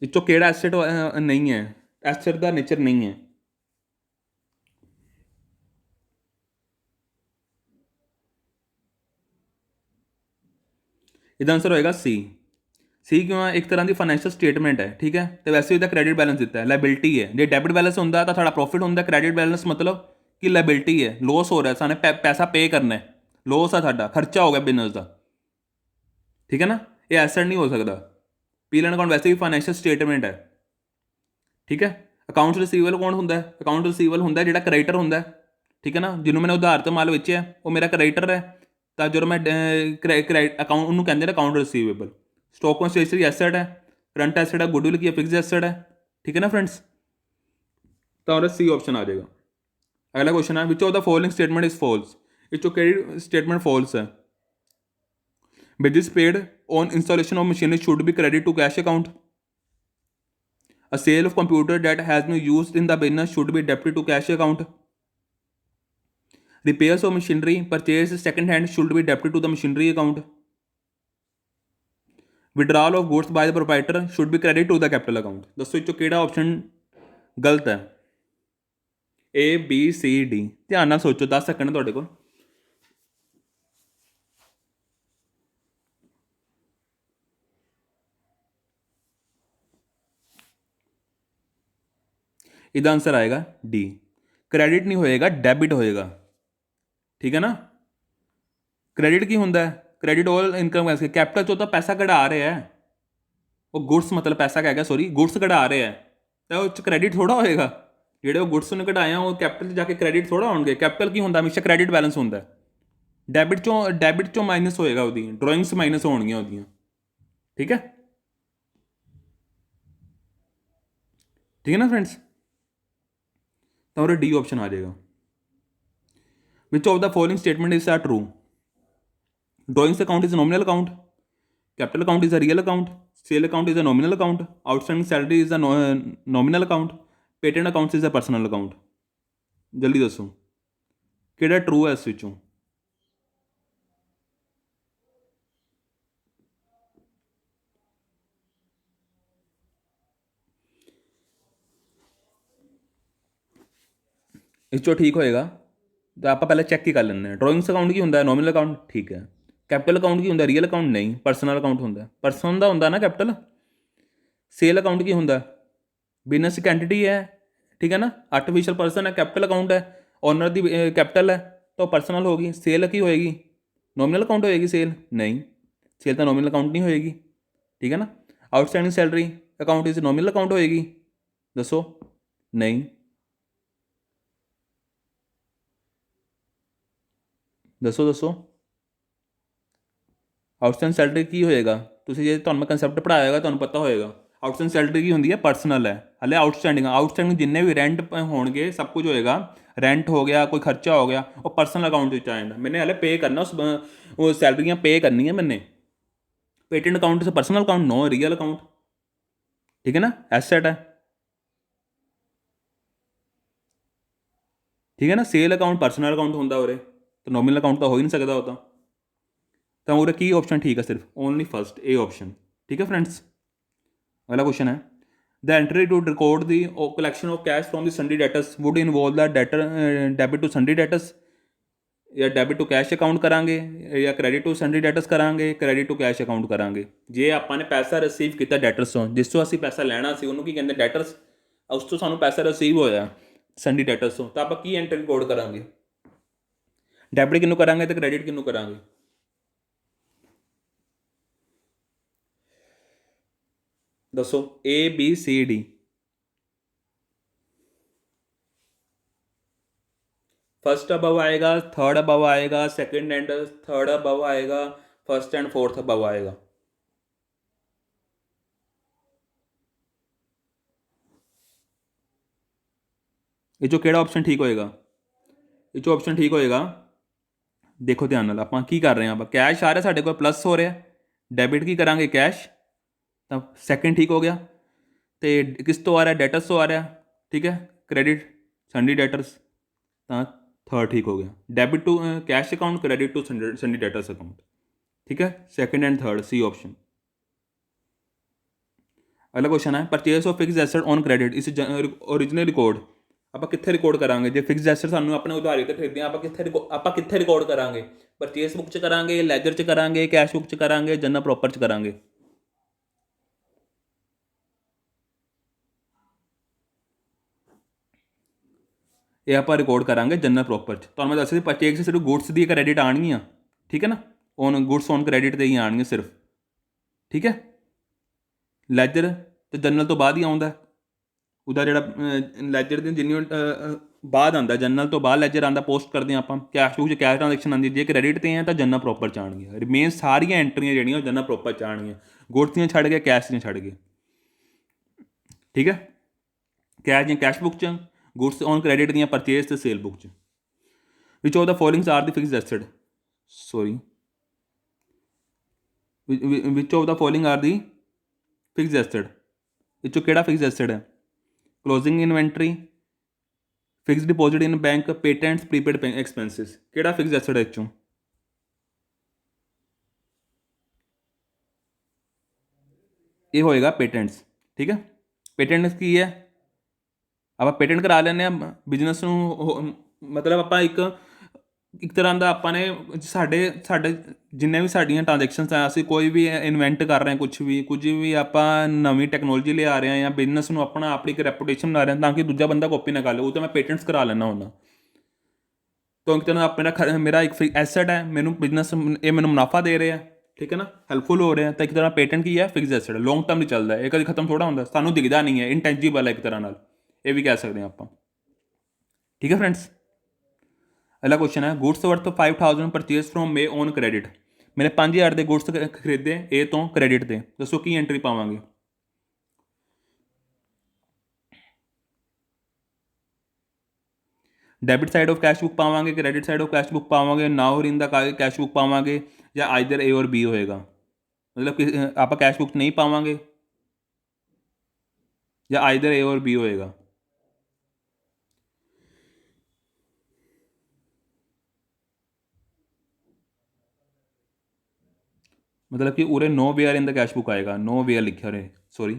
ਇਸ 'ਚੋਂ ਕਿਹੜਾ ਐਸਟ ਨਹੀਂ ਹੈ, ਐਸਟ ਦਾ ਨੇਚਰ ਨਹੀਂ ਹੈ। ਇਹਦਾ ਆਂਸਰ ਹੋਏਗਾ ਸੀ। ਸੀ ਕਿਉਂ ਹੈ, ਇੱਕ ਤਰ੍ਹਾਂ ਦੀ ਫਾਈਨੈਂਸ਼ੀਅਲ ਸਟੇਟਮੈਂਟ ਹੈ, ਠੀਕ ਹੈ, ਤੇ ਵੈਸੇ ਇਹਦਾ ਕ੍ਰੈਡਿਟ ਬੈਲੈਂਸ ਦਿੱਤਾ ਹੈ, ਲਾਇਬਿਲਿਟੀ ਹੈ। ਜੇ ਡੈਬਿਟ ਬੈਲੈਂਸ ਹੁੰਦਾ ਤਾਂ ਸਾਡਾ ਪ੍ਰੋਫਿਟ ਹੁੰਦਾ, ਕ੍ਰੈਡਿਟ ਬੈਲੈਂਸ ਮਤਲਬ ਕਿ ਲਾਇਬਿਲਿਟੀ ਹੈ, ਲੋਸ ਹੋ ਰਿਹਾ, ਸਾਨੂੰ ਪੈਸਾ ਪੇ ਕਰਨਾ ਹੈ, ਲੋਸ ਆ ਸਾਡਾ, ਖਰਚਾ ਹੋ ਗਿਆ ਬਿਜ਼ਨਸ ਦਾ, ਠੀਕ ਹੈ ਨਾ, ਇਹ ਐਸਟ ਨਹੀਂ ਹੋ ਸਕਦਾ। ਪੀ ਐਲ ਅਕਾਊਂਟ ਵੈਸੇ ਵੀ ਫਾਈਨੈਂਸ਼ੀਅਲ ਸਟੇਟਮੈਂਟ ਹੈ, ਠੀਕ ਹੈ। ਅਕਾਊਂਟਸ ਰਿਸੀਵੇਬਲ ਕੌਣ ਹੁੰਦਾ ਹੈ, ਅਕਾਊਂਟ ਰਿਸੀਵੇਬਲ ਹੁੰਦਾ ਜਿਹੜਾ ਕ੍ਰੈਡੀਟਰ ਹੁੰਦਾ, ਠੀਕ ਹੈ ਨਾ, ਜਿਹਨੂੰ ਮੈंने ਉਧਾਰ ਤੋਂ ਮਾਲ ਵੇਚਿਆ ਉਹ ਮੇਰਾ ਕ੍ਰੈਡੀਟਰ ਹੈ, ਤਾਂ ਜਦੋਂ ਮੈਂ ਅਕਾਊਂਟ ਉਹਨੂੰ ਕਹਿੰਦੇ ਨੇ ਅਕਾਊਂਟ ਰਿਸੀਵੇਬਲ। ਸਟਾਕ ਆਨ ਸਟੇਸ਼ਨਰੀ ਐਸਟ ਹੈ, ਕਰੰਟ ਐਸਟ ਹੈ, ਗੁੱਡਵਿਲ ਕੀ ਹੈ, ਫਿਕਸ ਐਸਟ ਹੈ, ਠੀਕ ਹੈ ਨਾ ਫਰੈਂਡਸ, ਤਾਂ ਉਹਦਾ ਸੀ ਆਪਸ਼ਨ ਆ ਜਾਏਗਾ। ਅਗਲਾ ਕੁਐਸਚਨ ਹੈ which of the following statement is false. ਇਹ 'ਚੋਂ ਕਿਹੜੀ ਸਟੇਟਮੈਂਟ ਫਾਲਸ ਹੈ। wages paid on installation of machinery should be credited to cash account. A sale of computer that has been used in the business should be debited to cash account. Repairs of machinery purchased second hand should be debited to the machinery account. Withdrawal of goods by the proprietor should be credited to the capital account. ਦੱਸੋ ਇਹ 'ਚੋਂ ਕਿਹੜਾ option ਗਲਤ ਹੈ। A B C D, ਧਿਆਨ ਨਾਲ ਸੋਚੋ, 10 second ਤੁਹਾਡੇ ਕੋਲ। ਇਹਦਾ ਆਂਸਰ ਆਏਗਾ ਡੀ, ਕ੍ਰੈਡਿਟ ਨਹੀਂ ਹੋਏਗਾ, ਡੈਬਿਟ ਹੋਏਗਾ, ਠੀਕ ਹੈ ਨਾ। ਕ੍ਰੈਡਿਟ ਕੀ ਹੁੰਦਾ ਹੈ, ਕ੍ਰੈਡਿਟ ਆਲ ਇਨਕਮ, ਕੈਪੀਟਲ 'ਚੋਂ ਤਾਂ ਪੈਸਾ ਕਢਾ ਰਿਹਾ ਹੈ, ਉਹ ਗੁਡਸ ਮਤਲਬ ਪੈਸਾ ਕਹਿ ਗਿਆ, ਸੋਰੀ, ਗੁਡਸ ਕਢਾ ਰਿਹਾ ਹੈ, ਤਾਂ ਉਹ 'ਚ ਕ੍ਰੈਡਿਟ ਥੋੜ੍ਹਾ ਹੋਏਗਾ। ਜਿਹੜੇ ਉਹ ਗੁਡਸ ਨੇ ਕਢਾਇਆ ਉਹ ਕੈਪੀਟਲ 'ਚ ਜਾ ਕੇ ਕ੍ਰੈਡਿਟ ਥੋੜ੍ਹਾ ਹੋਣਗੇ। ਕੈਪੀਟਲ ਕੀ ਹੁੰਦਾ, ਹਮੇਸ਼ਾ ਕ੍ਰੈਡਿਟ ਬੈਲੈਂਸ ਹੁੰਦਾ। ਡੈਬਿਟ 'ਚੋਂ ਮਾਈਨਸ ਹੋਏਗਾ, ਉਹਦੀ ਡਰਾਇੰਗਸ ਮਾਈਨਸ ਹੋਣਗੀਆਂ ਉਹਦੀਆਂ, ਠੀਕ ਹੈ, ਠੀਕ ਹੈ ਨਾ ਫਰੈਂਡਸ, ਤਾਂ ਉਹਦਾ ਡੀ ਆਪਸ਼ਨ ਆ ਜਾਏਗਾ। Which of the following statement is are true. Drawings account is nominal account, capital account is a real account, sale account is a nominal account, outstanding salary is a nominal account, patent accounts is a personal account। ਜਲਦੀ ਦੱਸੋ ਕਿਹੜਾ true ਹੈ ਇਸ ਵਿੱਚੋਂ। ਇਸ 'ਚੋਂ ਠੀਕ ਹੋਏਗਾ ਤਾਂ ਆਪਾਂ ਪਹਿਲਾਂ ਚੈੱਕ ਹੀ ਕਰ ਲੈਂਦੇ ਹਾਂ। ਡਰਾਇੰਗਸ ਅਕਾਊਂਟ ਕੀ ਹੁੰਦਾ, ਨੋਮੀਨਲ ਅਕਾਊਂਟ, ਠੀਕ ਹੈ। ਕੈਪੀਟਲ ਅਕਾਊਂਟ ਕੀ ਹੁੰਦਾ, ਰੀਅਲ ਅਕਾਊਂਟ ਨਹੀਂ, ਪਰਸਨਲ ਅਕਾਊਂਟ ਹੁੰਦਾ, ਪਰਸਨ ਦਾ ਹੁੰਦਾ ਨਾ ਕੈਪੀਟਲ। ਸੇਲ ਅਕਾਊਂਟ ਕੀ ਹੁੰਦਾ, ਬਿਜ਼ਨਸ ਇੱਕ ਐਂਟੀਟੀ ਹੈ, ਠੀਕ ਹੈ ਨਾ, ਆਰਟੀਫਿਸ਼ੀਅਲ ਪਰਸਨ ਹੈ, ਕੈਪੀਟਲ ਅਕਾਊਂਟ ਹੈ, ਓਨਰ ਦੀ ਕੈਪੀਟਲ ਹੈ, ਤਾਂ ਉਹ ਪਰਸਨਲ ਹੋਗੀ। ਸੇਲ ਕੀ ਹੋਏਗੀ, ਨੋਮੀਨਲ ਅਕਾਊਂਟ ਹੋਏਗੀ ਸੇਲ, ਨਹੀਂ, ਸੇਲ ਤਾਂ ਨੋਮੀਨਲ ਅਕਾਊਂਟ ਨਹੀਂ ਹੋਏਗੀ, ਠੀਕ ਹੈ ਨਾ। Outstanding salary account is nominal account ਹੋਏਗੀ, ਦੱਸੋ, ਨਹੀਂ, ਦੱਸੋ ਦੱਸੋ। ਆਊਟਸਟੈਂਡਿੰਗ ਸੈਲਰੀ ਕੀ ਹੋਏਗਾ, ਤੁਸੀਂ ਜੇ ਤੁਹਾਨੂੰ ਮੈਂ ਕੰਸੈਪਟ ਪੜ੍ਹਾਇਆ ਹੋਏਗਾ ਤੁਹਾਨੂੰ ਪਤਾ ਹੋਏਗਾ। ਆਊਟਸਟੈਂਡਿੰਗ ਸੈਲਰੀ ਕੀ ਹੁੰਦੀ ਹੈ, ਪਰਸਨਲ ਹੈ। ਹਲੇ ਆਊਟਸਟੈਂਡਿੰਗ ਜਿੰਨੇ ਵੀ ਰੈਂਟ ਹੋਣਗੇ ਸਭ ਕੁਝ ਹੋਏਗਾ, ਰੈਂਟ ਹੋ ਗਿਆ, ਕੋਈ ਖਰਚਾ ਹੋ ਗਿਆ, ਉਹ ਪਰਸਨਲ ਅਕਾਊਂਟ ਵਿੱਚ ਆ ਜਾਂਦਾ। ਮੈਨੇ ਹਲੇ ਪੇ ਕਰਨਾ ਉਹ ਸੈਲਰੀਆਂ ਪੇ ਕਰਨੀਆਂ ਮੈਨੇ। Patent account is personal account, no real account, ठीक है ना, एसेट है, ठीक है ना। सेल अकाउंट पर्सनल अकाउंट होंगे उरे, तो नॉमिनल अकाउंट तो हो ही नहीं सकता होता। तो उरे की ऑप्शन ठीक है, सिर्फ ओनली फर्स्ट ए ऑप्शन, ठीक है फ्रेंड्स। अगला क्वेश्चन है, the entry to record the collection of cash from the sundry debtors would involve the debtor debit to sundry debtors, या डेबिट टू कैश अकाउंट करांगे, या क्रेडिट टू सन्डी डेटर्स करांगे, credit to cash account करांगे। जे ਆਪਾਂ ਨੇ ਪੈਸਾ receive ਕੀਤਾ ਡੈਟਰਸ ਤੋਂ, ਜਿਸ ਤੋਂ ਅਸੀਂ ਪੈਸਾ ਲੈਣਾ ਸੀ ਉਹਨੂੰ ਕੀ ਕਹਿੰਦੇ, ਡੈਟਰਸ, ਉਸ ਤੋਂ ਸਾਨੂੰ ਪੈਸਾ ਰਿਸੀਵ ਹੋਇਆ ਸन्डी डेटर्स ਤੋਂ, ਤਾਂ ਆਪਾਂ ਕੀ ਐਂਟਰੀ ਰਿਕਾਰਡ ਕਰਾਂਗੇ, ਡੈਬਿਟ ਕਿਹਨੂੰ ਕਰਾਂਗੇ ਤੇ ਕ੍ਰੈਡਿਟ ਕਿਹਨੂੰ ਕਰਾਂਗੇ। ਦੱਸੋ, A B C D। First above आएगा, थर्ड अबव आएगा, सेकंड एंड थर्ड अबव आएगा, फर्स्ट एंड फोर्थ अबव आएगा। ये जो केड़ा ऑप्शन ठीक होएगा, ये जो ऑप्शन ठीक होएगा, देखो ध्यान नाल आपां की कर रहे हैं, आप कैश आ रहा साढ़े कोल प्लस हो रहा, डेबिट की करांगे कैश, तो सैकेंड ठीक हो गया। तो किस तो आ रहा है, डेटर्स तो आ रहा, ठीक है, क्रेडिट सन्डी डेटर्स, तो थर्ड ठीक हो गया। Debit to cash account, credit to sundry debtors account, ठीक है, second and third C option. अगला क्वेश्चन है, purchase of fix asset on credit is original record आप कितने रिकॉर्ड करांगे, जो फिक्स एसेट सानू अपने उधारी तो खरीदे आप कितने रिकॉर्ड करांगे, परचेस बुक च करांगे, लैजर च करांगे, कैश बुक च करांगे, जनरल प्रॉपर च करांगे। ये आप रिकॉर्ड करांगे जनरल प्रॉपर च। तो मैं दस परचेज सिर्फ गुड्स दी क्रेडिट आनियाँ, ठीक है ना, ऑन गुड्स ऑन क्रेडिट ते ही आनियाँ सिर्फ, ठीक है। लैजर तो जनरल तो बाद ही आता, ਉਹਦਾ ਜਿਹੜਾ ਲੈਜਰ ਦੀ ਜਿੰਨੀ ਬਾਅਦ ਆਉਂਦਾ, ਜਨਰਲ ਤੋਂ ਬਾਅਦ ਲੈਜਰ ਆਉਂਦਾ, ਪੋਸਟ ਕਰਦੇ ਹਾਂ ਆਪਾਂ, ਕੈਸ਼ ਬੁੱਕ 'ਚ ਕੈਸ਼ ਟ੍ਰਾਂਜੈਕਸ਼ਨ ਆਉਂਦੀ। ਜੇ ਕ੍ਰੈਡਿਟ 'ਤੇ ਹੈ ਤਾਂ ਜਨਰਲ ਪ੍ਰੋਪਰ 'ਚ ਆਉਣਗੀਆਂ, ਰਿਮੇਨ ਸਾਰੀਆਂ ਐਂਟਰੀਆਂ ਜਿਹੜੀਆਂ ਉਹ ਜਨਰਲ ਪ੍ਰੋਪਰ 'ਚ ਆਉਣਗੀਆਂ, ਗੁਡਸ ਦੀਆਂ ਛੱਡ ਕੇ ਕੈਸ਼ ਦੀਆਂ ਛੱਡ ਕੇ, ਠੀਕ ਹੈ। ਕੈਸ਼ ਦੀਆਂ ਕੈਸ਼ ਬੁੱਕ 'ਚ, ਗੁਡਸ ਔਨ ਕ੍ਰੈਡਿਟ ਦੀਆਂ ਪਰਚੇਜ਼ ਤੇ ਸੇਲ ਬੁੱਕ 'ਚ। Which of the followings are the fixed asset, sorry, which of the following are the fixed asset, ਵਿੱਚੋਂ ਕਿਹੜਾ ਫਿਕਸਡ ਐਸੈਟ ਹੈ, closing inventory, fix deposit in bank, patents, prepaid expenses, केड़ा fix asset है चों, ये होएगा patents, ठीक है। पेटेंट्स की है, आप पेटेंट करा लेने बिजनेस ਨੂੰ, मतलब ਆਪਾਂ ਇੱਕ ਤਰ੍ਹਾਂ ਦਾ ਆਪਾਂ ਨੇ ਸਾਡੇ ਜਿੰਨੇ ਵੀ ਸਾਡੀਆਂ ਟ੍ਰਾਂਜੈਕਸ਼ਨਸ ਆ, ਅਸੀਂ ਕੋਈ ਵੀ ਇਨਵੈਂਟ ਕਰ ਰਹੇ ਹਾਂ, ਕੁਝ ਵੀ ਆਪਾਂ ਨਵੀਂ ਟੈਕਨੋਲੋਜੀ ਲਿਆ ਰਹੇ ਹਾਂ ਜਾਂ ਬਿਜ਼ਨਸ ਨੂੰ ਆਪਣੀ ਇੱਕ ਰੈਪੂਟੇਸ਼ਨ ਬਣਾ ਰਹੇ ਹਾਂ ਤਾਂ ਕਿ ਦੂਜਾ ਬੰਦਾ ਕਾਪੀ ਨਾ ਕਰ ਲੇ, ਉਹ ਤਾਂ ਮੈਂ ਪੇਟੈਂਟਸ ਕਰਾ ਲੈਂਦਾ ਹੁੰਦਾ। ਤਾਂ ਇੱਕ ਤਰ੍ਹਾਂ ਦਾ ਮੇਰਾ ਇੱਕ ਐਸੈਟ ਹੈ, ਮੈਨੂੰ ਬਿਜ਼ਨਸ ਇਹ ਮੈਨੂੰ ਮੁਨਾਫਾ ਦੇ ਰਿਹਾ, ਠੀਕ ਹੈ ਨਾ, ਹੈਲਪਫੁਲ ਹੋ ਰਿਹਾ, ਤਾਂ ਇੱਕ ਤਰ੍ਹਾਂ ਪੇਟੈਂਟ ਕੀ ਹੈ, ਫਿਕਸ ਐਸੈਟ, ਲੌਂਗ ਟਰਮ ਲਈ ਚੱਲਦਾ, ਇਹ ਕਦੇ ਖਤਮ ਥੋੜ੍ਹਾ ਹੁੰਦਾ, ਸਾਨੂੰ ਦਿਖਦਾ ਨਹੀਂ ਹੈ, ਇਨਟੈਂਜੀਬਲ ਹੈ ਇੱਕ ਤਰ੍ਹਾਂ ਨਾਲ, ਇਹ ਵੀ ਕਹਿ ਸਕਦੇ ਹਾਂ ਆਪਾਂ, ਠੀਕ ਹੈ फ्रेंड्स। अगला क्वेश्चन है, goods worth 5000 purchase from May on credit, मैंने 5000 के गुड्स खरीदे ए तो क्रेडिट से, दसो की एंट्री पावांगे। Debit side of cash book पावांगे, credit side of cash book पावांगे, nowhere in the cash book पावांगे, या आइदर ए और बी होएगा, मतलब कि आप कैश बुक नहीं पावांगे या आइदर ए और बी होएगा। मतलब कि उरे nowhere in the cash book आएगा, नो वेयर लिखा रहे, सॉरी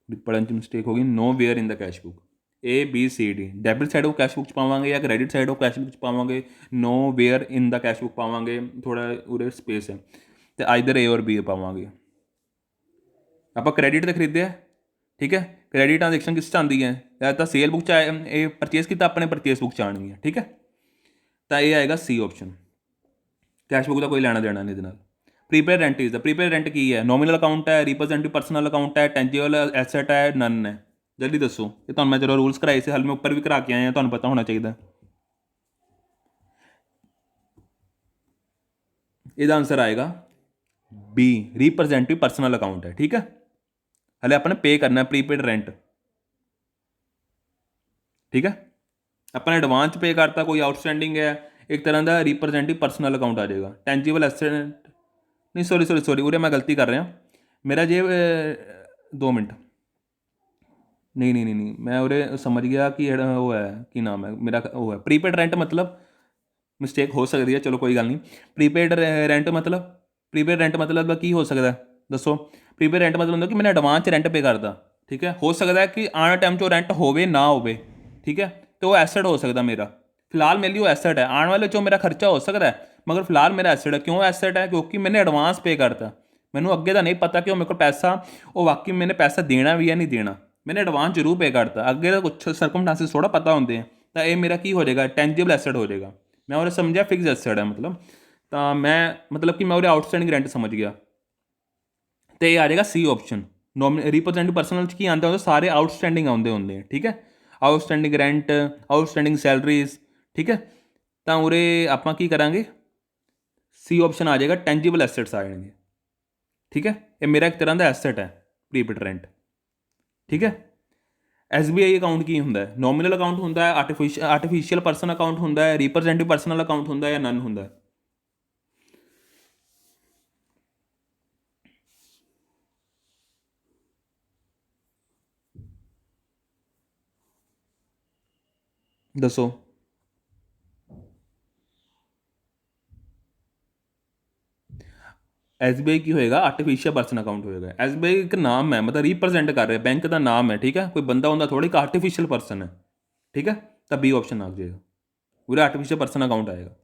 पढ़ने की मिस्टेक होगी, nowhere in the cash book, A B C D, debit side of cash book पावांगे या credit side of cash book पावांगे, nowhere in the cash book पावांगे, थोड़ा उरे स्पेस है, तो आइदर ए और बी पावांगे। आप क्रेडिट तो खरीदे, ठीक है, क्रेडिट ट्रांजेक्शन किस आती है, या तो सेल बुक च परचेज किया अपने परचेज बुक च आनी है, ठीक है, तो ये आएगा सी ऑप्शन, कैश बुक का कोई लेना देना नहीं। Prepaid rent is the, prepaid rent की है, नॉमिनल अकाउंट है, रिप्रेजेंटेटिव पर्सनल अकाउंट है, टेंजिबल एसेट है, नन है, जल्दी दसो। ये तो मैं चलो रूल्स कराए से, हल मैं ऊपर भी करा के आया, तो पता होना चाहिए। इसका आंसर आएगा बी, रिप्रेजेंटेटिव पर्सनल अकाउंट है, ठीक है। हले अपने पे करना प्रीपेड रेंट, ठीक है। अपने एडवांस पे करता, कोई आउटस्टैंडिंग है, एक तरह का रिप्रजेंटेटिव पर्सनल अकाउंट आ जाएगा। टेंजिबल एसेट नहीं, सॉरी सॉरी सॉरी, उरे मैं गलती कर रहा मेरा जे 2 मिनट, नहीं नहीं नहीं नहीं, मैं उरे समझ गया कि वो है कि नाम है मेरा, वो है प्रीपेड रेंट, मतलब मिसटेक हो सकती है, चलो कोई गल नहीं। प्रीपेड रेंट मतलब, प्रीपेड रेंट मतलब की हो सकता है दसो। प्रीपेड रेंट मतलब ਹੁੰਦਾ कि मैंने एडवांस 'ਚ रेंट पे करता, ठीक है। हो सकता है कि आने टाइम 'ਚੋਂ रेंट ਹੋਵੇ ना ਹੋਵੇ, ठीक है, तो वो एसेट हो सकता मेरा। फिलहाल मेरे लिए वो एसेट है, आने वाले 'ਚੋਂ मेरा खर्चा हो सकता है, मगर फिलहाल मेरा एसेट है। क्यों एसेट है? क्योंकि मैंने एडवांस पे करता, मैंने अगे का नहीं पता कि वो मेरे को पैसा, वो वाकई मैंने पैसा देना भी या नहीं देना, मैंने एडवांस जरूर पे करता, अगे का कुछ सरकमस्टांसिस थोड़ा पता होंगे हैं। तो ये मेरा की हो जाएगा, टेंजिबल एसेट हो जाएगा। मैं और समझा फिक्स एसेट है मतलब, तो मैं मतलब कि मैं और आउटस्टैंडिंग रेंट समझ गया। तो ये आ जाएगा सी ऑप्शन। नॉमिन रिप्रेजेंटेटिव पर्सनल की आंदा होंगे सारे आउटस्टैंडिंग आते होंगे, ठीक है। आउटस्टैंडिंग रेंट, आउटस्टैंडिंग सैलरीज, ठीक है। तो उरे आप की करा, सी ऑप्शन आ जाएगा, टेंजिबल एसेट्स आ जाएंगे, ठीक है। ये मेरा एक तरह का एसेट है प्रीपेड रेंट, ठीक है। SBI अकाउंट की होंगे? नॉमिनल अकाउंट होंगे, आर्टिफिशियल पर्सन अकाउंट होंगे, रिप्रजेंटेटिव पर्सनल अकाउंट होंगे या नन होंगे? दसो। SBI की होएगा, आर्टिफिशियल पर्सन अकाउंट होएगा। SBI एक नाम है, मतलब रिप्रजेंट कर रहे हैं, बैंक का नाम है, ठीक है। कोई बंदा होंगे थोड़ी, एक आर्टिफिशियल पर्सन है, ठीक है। तो बी ऑप्शन आ जाएगा, पूरा आर्टिफिशियल पर्सन अकाउंट आएगा।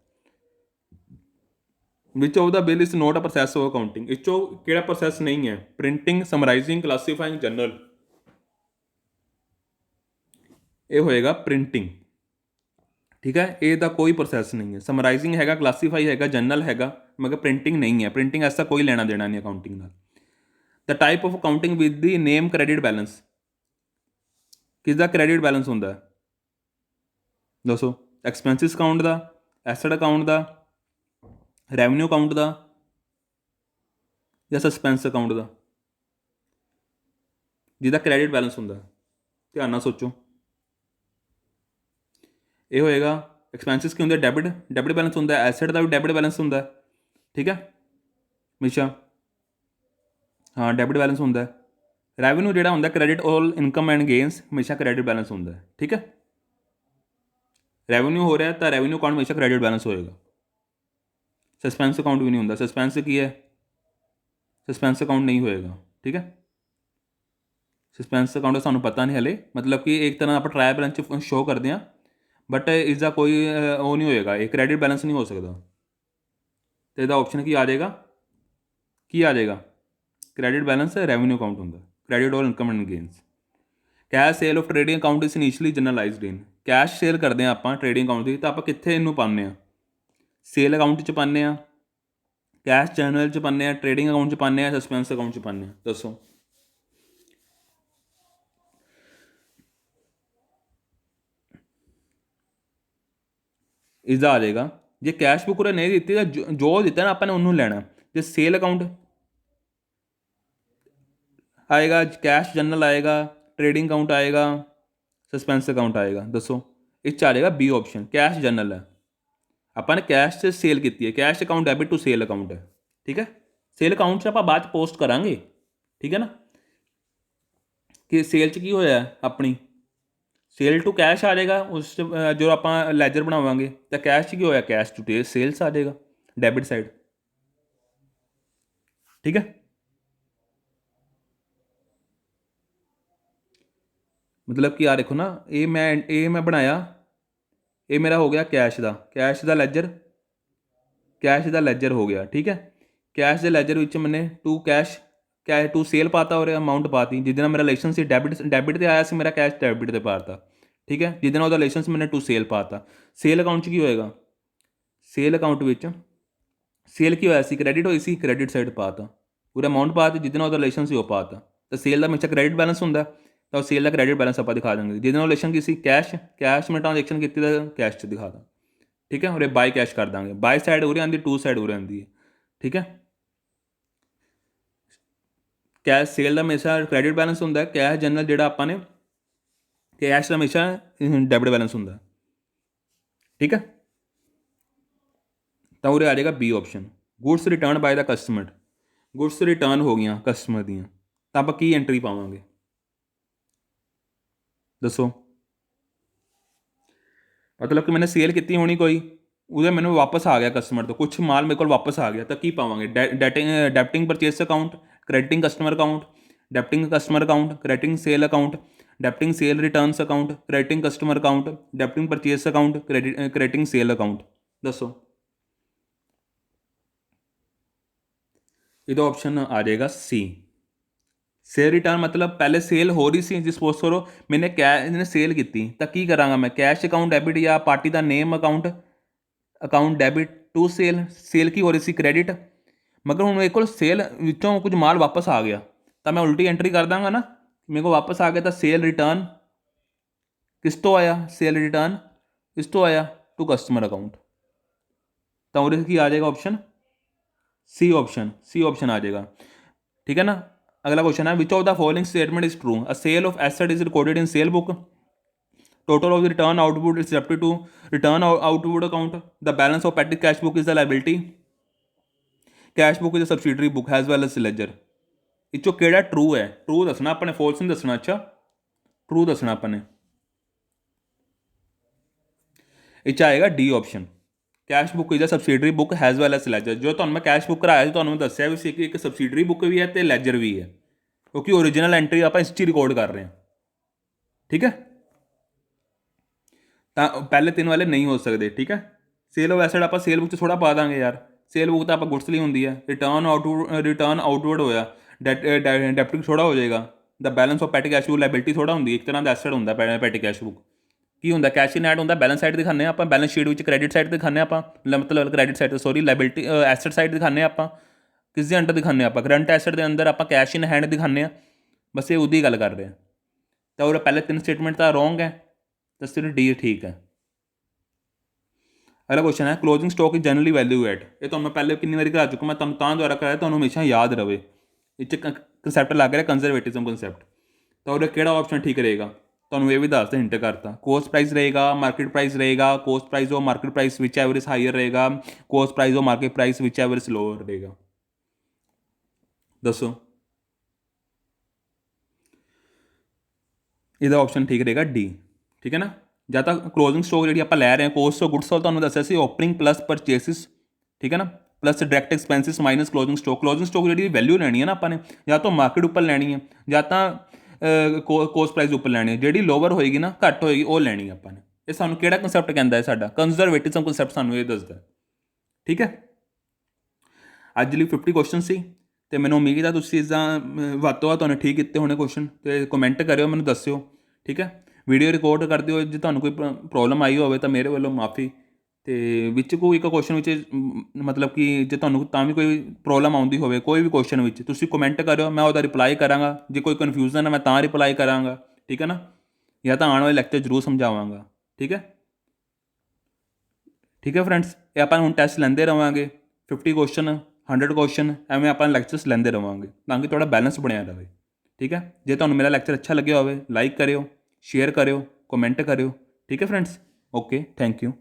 Which of the bill is not a process of accounting? इस केड़ा प्रोसैस नहीं है? Printing, summarising, classifying, journal. ये होएगा प्रिंटिंग, ठीक है। ਇਹਦਾ कोई प्रोसैस नहीं है। समराइजिंग हैगा, क्लासीफाई हैगा, जनरल हैगा, मगर प्रिंटिंग नहीं है। प्रिंटिंग ऐसा कोई लेना देना नहीं अकाउंटिंग नाल। The type of accounting with the name credit balance, किसका क्रेडिट बैलेंस होंगे दसो? एक्सपेंसिस अकाउंट का, एसट अकाउंट का, रेवन्यू अकाउंट का, या सस्पेंस अकाउंट का? जिसका क्रेडिट बैलेंस होंगे, ध्यान नाल सोचो। ये होएगा एक्सपेंसिस की होंगे, डेबिट, डेबिट बैलेंस होंगे, एसेट का भी डेबिट बैलेंस होंगे, ठीक है हमेशा। हाँ, डेबिट बैलेंस होंगे। रेवन्यू जो होंगे, credit all income and gains, हमेशा क्रेडिट बैलेंस होंगे, ठीक है। रेवन्यू हो रहा है तो रेवन्यू अकाउंट हमेशा क्रेडिट बैलेंस होएगा। सस्पेंस अकाउंट भी नहीं होंगे। सस्पेंस की है? सस्पेंस अकाउंट नहीं होएगा, ठीक है। सस्पेंस अकाउंट का सानू पता नहीं हले, मतलब कि एक तरह आप ट्रायल बैलेंस शो करते हैं, बट इसका कोई वो नहीं होएगा, ये क्रेडिट बैलेंस नहीं हो सकता। तो यदा ऑप्शन की आ जाएगा, की आ जाएगा, क्रेडिट बैलेंस रेवन्यू अकाउंट होंगे, credit or income and gains. Cash sale of trading account is initially journalised in, cash sale करते हैं आप ट्रेडिंग अकाउंट की, तो आप कितने इनू पाने, सेल अकाउंट च पाने, कैश जर्नल च पाने, ट्रेडिंग अकाउंट च पाने, सस्पेंस अकाउंट च पाने? दसो। इसका आ जाएगा, जे कैश बुक उरे नहीं दी तो जो दिता ना अपने उन्होंने लेना। जे सेल अकाउंट आएगा, कैश जनरल आएगा, ट्रेडिंग अकाउंट आएगा, सस्पेंस अकाउंट आएगा। दसो, इस आ जाएगा बी ऑप्शन, कैश जनरल है। अपने कैश से सेल की है, cash account debit to sale account है, ठीक है। सेल अकाउंट से आप बाद पोस्ट करा, ठीक है ना, कि सेल च की होया अपनी, सेल टू कैश आ जाएगा, उस जो आप लैजर बनावांगे, तो कैश च की होया, कैश टू सेल्स आ जाएगा, डेबिट साइड, ठीक है। मतलब कि आ देखो ना, ये मैं बनाया, ये मेरा हो गया कैश का लैजर, कैश का लैजर हो गया, ठीक है। कैश के लैजर विच मैंने टू कैश, क्या टू सेल पाता और अमाउंट पाती, जिस मेरा लाइसेंस से डेबिट डेबिट से आया, मेरा कैश डेबिट से पाता, ठीक है। जिस वो लाइसेंस मैंने टू सेल पाता। सेल अकाउंट की होएगा, सेल अकाउंट विच सेल की होया सी, क्रेडिट होई सी, क्रेडिट साइड पाता, पूरा अमाउंट पाती, जिस वो लाइसेंस से वो पाता। तो सेल का हमेशा क्रेडिट बैलेंस होंगे, तो सेल का क्रेडिट बैलेंस आप दिखा देंगे। जिस रिलेशन की सी कैश, कैश में ट्रांजेक्शन की तो कैश च दिखा दा, ठीक है। और बाय कैश कर देंगे, बाय साइड उरे आती, टू साइड उरे आती है, ठीक है। ਕੈਸ਼ ਸੇਲ ਦਾ ਹਮੇਸ਼ਾ ਕ੍ਰੈਡਿਟ ਬੈਲੈਂਸ ਹੁੰਦਾ, ਕੈਸ਼ ਜਨਰਲ ਜਿਹੜਾ ਆਪਾਂ ਨੇ ਕੈਸ਼ ਦਾ ਹਮੇਸ਼ਾ ਡੈਬਿਟ ਬੈਲੈਂਸ ਹੁੰਦਾ। ਠੀਕ ਹੈ, ਤਾਂ ਉਰੇ ਆ ਜਾਏਗਾ B option, goods return by the customer. Goods return ਹੋ ਗਈਆਂ ਕਸਟਮਰ ਦੀਆਂ, ਤਾਂ ਆਪਾਂ ਕੀ ਐਂਟਰੀ ਪਾਵਾਂਗੇ ਦੱਸੋ। ਮਤਲਬ ਕਿ ਮੈंने ਸੇਲ ਕੀਤੀ ਹੋਣੀ ਕੋਈ, ਉਹਦੇ ਮੈਨੂੰ ਵਾਪਸ ਆ ਗਿਆ ਕਸਟਮਰ ਤੋਂ ਕੁਛ ਮਾਲ ਮੇਰੇ ਕੋਲ ਵਾਪਸ ਆ ਗਿਆ, ਤਾਂ ਕੀ ਪਾਵਾਂਗੇ, debiting purchase account, crediting customer account, debiting customer account, crediting sale account, debiting sale returns account, crediting customer account, debiting purchase account, crediting sale account. ਦੱਸੋ। ਇਹਦਾ ਆਪਸ਼ਨ ਆ ਜਾਏਗਾ ਸੀ, ਸੇਲ ਰਿਟਰਨ। ਮਤਲਬ ਪਹਿਲੇ ਸੇਲ ਹੋ ਰਹੀ ਸੀ, ਜੀ ਸਪੋਜ਼ ਕਰੋ ਮੈਨੇ ਇਹਨੇ ਸੇਲ ਕੀਤੀ, ਤਾਂ ਕੀ ਕਰਾਂਗਾ ਮੈਂ, ਕੈਸ਼ ਅਕਾਊਂਟ ਡੈਬਿਟ ਜਾਂ ਪਾਰਟੀ ਦਾ name account debit to sale. Sale ਕੀ ਹੋ ਰਹੀ ਸੀ, ਕ੍ਰੈਡਿਟ। ਮਗਰ ਹੁਣ ਮੇਰੇ ਕੋਲ ਸੇਲ ਵਿੱਚੋਂ ਕੁਝ ਮਾਲ ਵਾਪਸ ਆ ਗਿਆ, ਤਾਂ ਮੈਂ ਉਲਟੀ ਐਂਟਰੀ ਕਰ ਦਾਂਗਾ ਨਾ, ਮੇਰੇ ਕੋਲ ਵਾਪਸ ਆ ਗਿਆ, ਤਾਂ ਸੇਲ ਰਿਟਰਨ ਕਿਸ ਤੋਂ ਆਇਆ, ਸੇਲ ਰਿਟਰਨ ਕਿਸ ਤੋਂ ਆਇਆ, ਟੂ ਕਸਟਮਰ ਅਕਾਊਂਟ। ਤਾਂ ਉਹਦੇ ਕੀ ਆ ਜਾਏਗਾ ਆਪਸ਼ਨ सी ऑप्शन आ जाएगा। ठीक है ना। अगला क्वेश्चन है, which of the following statement is true, a sale of asset is recorded in sale book, total of the return output is debited to return output account, the balance of petty cash book is the liability, cash book is a subsidiary book as well as ledger. इचो केड़ा true है, true दसना अपने, false नहीं दसना। अच्छा true दसना अपने, इच आएगा D option, cash book is a subsidiary book as well as ledger. जो तुहानूं मैं कैश बुक कराया तुहानूं दस्सिया भी सी कि एक सबसिडरी बुक भी है तो लैजर भी है, क्योंकि ओरिजिनल एंट्री आप इस रिकॉर्ड कर रहे हैं। ठीक है, तो पहले तीन वाले नहीं हो सकते। ठीक है, सेल ऑफ एसेट आप सेल बुक थोड़ा पा देंगे यार, सेल बुक तो आप गुड्स लिए होंगी है। रिटर्न आउटवर्ड होया, डेबिट थोड़ा हो जाएगा, the balance of petty cash book liability थोड़ा होंगी, एक तरह का एसेट होंगे पैटी कैश बुक। की होंगे, कैश इन हैंड होंगे, बैलेंस साइड दिखाने आप, बैलेंस शीट में क्रेडिट साइड दिखाने आप, मतलब credit side sorry liability asset side दिखाने आप, किस अंडर दिखाने आप, करंट एसेट के अंदर आप कैश इन हैंड दिखाने। बस ये उदी गल कर रहे हैं। तो और पहले तीन स्टेटमेंट तो रोंग है, तो सिर्फ डी ठीक है। अगला क्वेश्चन है, closing stock is generally value at. ये तो मैं पहले कितनी बार करा चुका, मैं तुम द्वारा कराया, तो हमेशा याद रहे। इस कंसैप्ट लग रहा है कंजरवेटिज्म कंसैप्ट। तो और केड़ा ऑप्शन ठीक रहेगा, ਤੁਹਾਨੂੰ ਇਹ ਵੀ ਦੱਸਦੇ ਹਿੰਟ ਕਰਤਾ। ਕੋਸਟ ਪ੍ਰਾइस रहेगा, मार्केट प्राइस रहेगा, कोस्ट प्राइस और market price whichever is higher रहेगा, कोस्ट प्राइस और market price whichever is lower रहेगा। दसो। ਇਹਦਾ ऑप्शन ठीक रहेगा डी। ठीक है ना। ਜਾਂ ਤਾਂ क्लोजिंग स्टॉक ਜਿਹੜੀ ਆਪਾਂ ਲੈ ਰਹੇ ਹਾਂ, ਕੋਸਟ ऑफ गुड्स ਤੁਹਾਨੂੰ ਦੱਸਿਆ ਸੀ ਓਪਨਿੰਗ ਪਲੱਸ ਪਰਚੇਸਿਸ। ठीक है ना, plus direct expenses minus closing stock. Closing stock ਜਿਹੜੀ वैल्यू ਲੈਣੀ ਹੈ ਨਾ ਆਪਾਂ ਨੇ, ਜਾਂ ਤਾਂ ਮਾਰਕੀਟ ਉੱਪਰ ਲੈਣੀ ਹੈ, ਜਾਂ ਤਾਂ ਕੋਸਟ ਪ੍ਰਾਈਸ ਉੱਪਰ ਲੈਣੀ ਹੈ। ਜਿਹੜੀ ਲੋਵਰ ਹੋਏਗੀ ਨਾ, ਘੱਟ ਹੋਏਗੀ, ਉਹ ਲੈਣੀ ਆਪਾਂ ਨੇ। ਇਹ ਸਾਨੂੰ ਕਿਹੜਾ ਕੰਸੈਪਟ ਕਹਿੰਦਾ ਹੈ, ਸਾਡਾ ਕੰਜ਼ਰਵੇਟਿਜ਼ਮ ਕੰਸੈਪਟ ਸਾਨੂੰ ਇਹ ਦੱਸਦਾ। ਠੀਕ ਹੈ, ਅੱਜ ਲਈ 50 ਕੁਐਸਚਨ ਸੀ, ਅਤੇ ਮੈਨੂੰ ਉਮੀਦ ਆ ਤੁਸੀਂ ਇਸਦਾ ਵੱਧ ਤੋਂ ਵੱਧ ਤੁਹਾਨੂੰ ਠੀਕ ਕੀਤੇ ਹੋਣੇ ਕੁਐਸਚਨ, ਅਤੇ ਕਮੈਂਟ ਕਰਿਓ, ਮੈਨੂੰ ਦੱਸਿਓ। ਠੀਕ ਹੈ, ਵੀਡੀਓ ਰਿਕਾਰਡ ਕਰ ਦਿਓ। ਜੇ ਤੁਹਾਨੂੰ ਕੋਈ ਪ੍ਰੋਬਲਮ ਆਈ ਹੋਵੇ ਤਾਂ ਮੇਰੇ ਵੱਲੋਂ ਮਾਫੀ। ਅਤੇ ਵਿੱਚ ਕੋਈ ਇੱਕ ਕੁਐਸਚਨ ਵਿੱਚ ਮਤਲਬ ਕਿ ਜੇ ਤੁਹਾਨੂੰ ਤਾਂ ਵੀ ਕੋਈ ਪ੍ਰੋਬਲਮ ਆਉਂਦੀ ਹੋਵੇ ਕੋਈ ਵੀ ਕੁਐਸਚਨ ਵਿੱਚ, ਤੁਸੀਂ ਕਮੈਂਟ ਕਰਿਓ, ਮੈਂ ਉਹਦਾ ਰਿਪਲਾਈ ਕਰਾਂਗਾ। ਜੇ ਕੋਈ ਕਨਫਿਊਜ਼ਨ ਹੈ ਮੈਂ ਤਾਂ ਰਿਪਲਾਈ ਕਰਾਂਗਾ। ਠੀਕ ਹੈ ਨਾ, ਜਾਂ ਤਾਂ ਆਉਣ ਵਾਲੇ ਲੈਕਚਰ ਜ਼ਰੂਰ ਸਮਝਾਵਾਂਗਾ। ਠੀਕ ਹੈ, ਠੀਕ ਹੈ ਫਰੈਂਡਸ, ਇਹ ਆਪਾਂ ਹੁਣ ਟੈਸਟ ਲੈਂਦੇ ਰਹਾਂਗੇ। 50 ਕੁਐਸਚਨ, 100 ਕੁਐਸਚਨ, ਐਵੇਂ ਆਪਾਂ ਲੈਕਚਰਸ ਲੈਂਦੇ ਰਹਾਂਗੇ ਤਾਂ ਕਿ ਤੁਹਾਡਾ ਬੈਲੈਂਸ ਬਣਿਆ ਰਹੇ। ਠੀਕ ਹੈ, ਜੇ ਤੁਹਾਨੂੰ ਮੇਰਾ ਲੈਕਚਰ ਅੱਛਾ ਲੱਗਿਆ ਹੋਵੇ, ਲਾਈਕ ਕਰਿਓ, ਸ਼ੇਅਰ ਕਰਿਓ, ਕਮੈਂਟ ਕਰਿਓ। ਠੀਕ ਹੈ ਫਰੈਂਡਸ, ਓਕੇ, ਥੈਂਕ ਯੂ।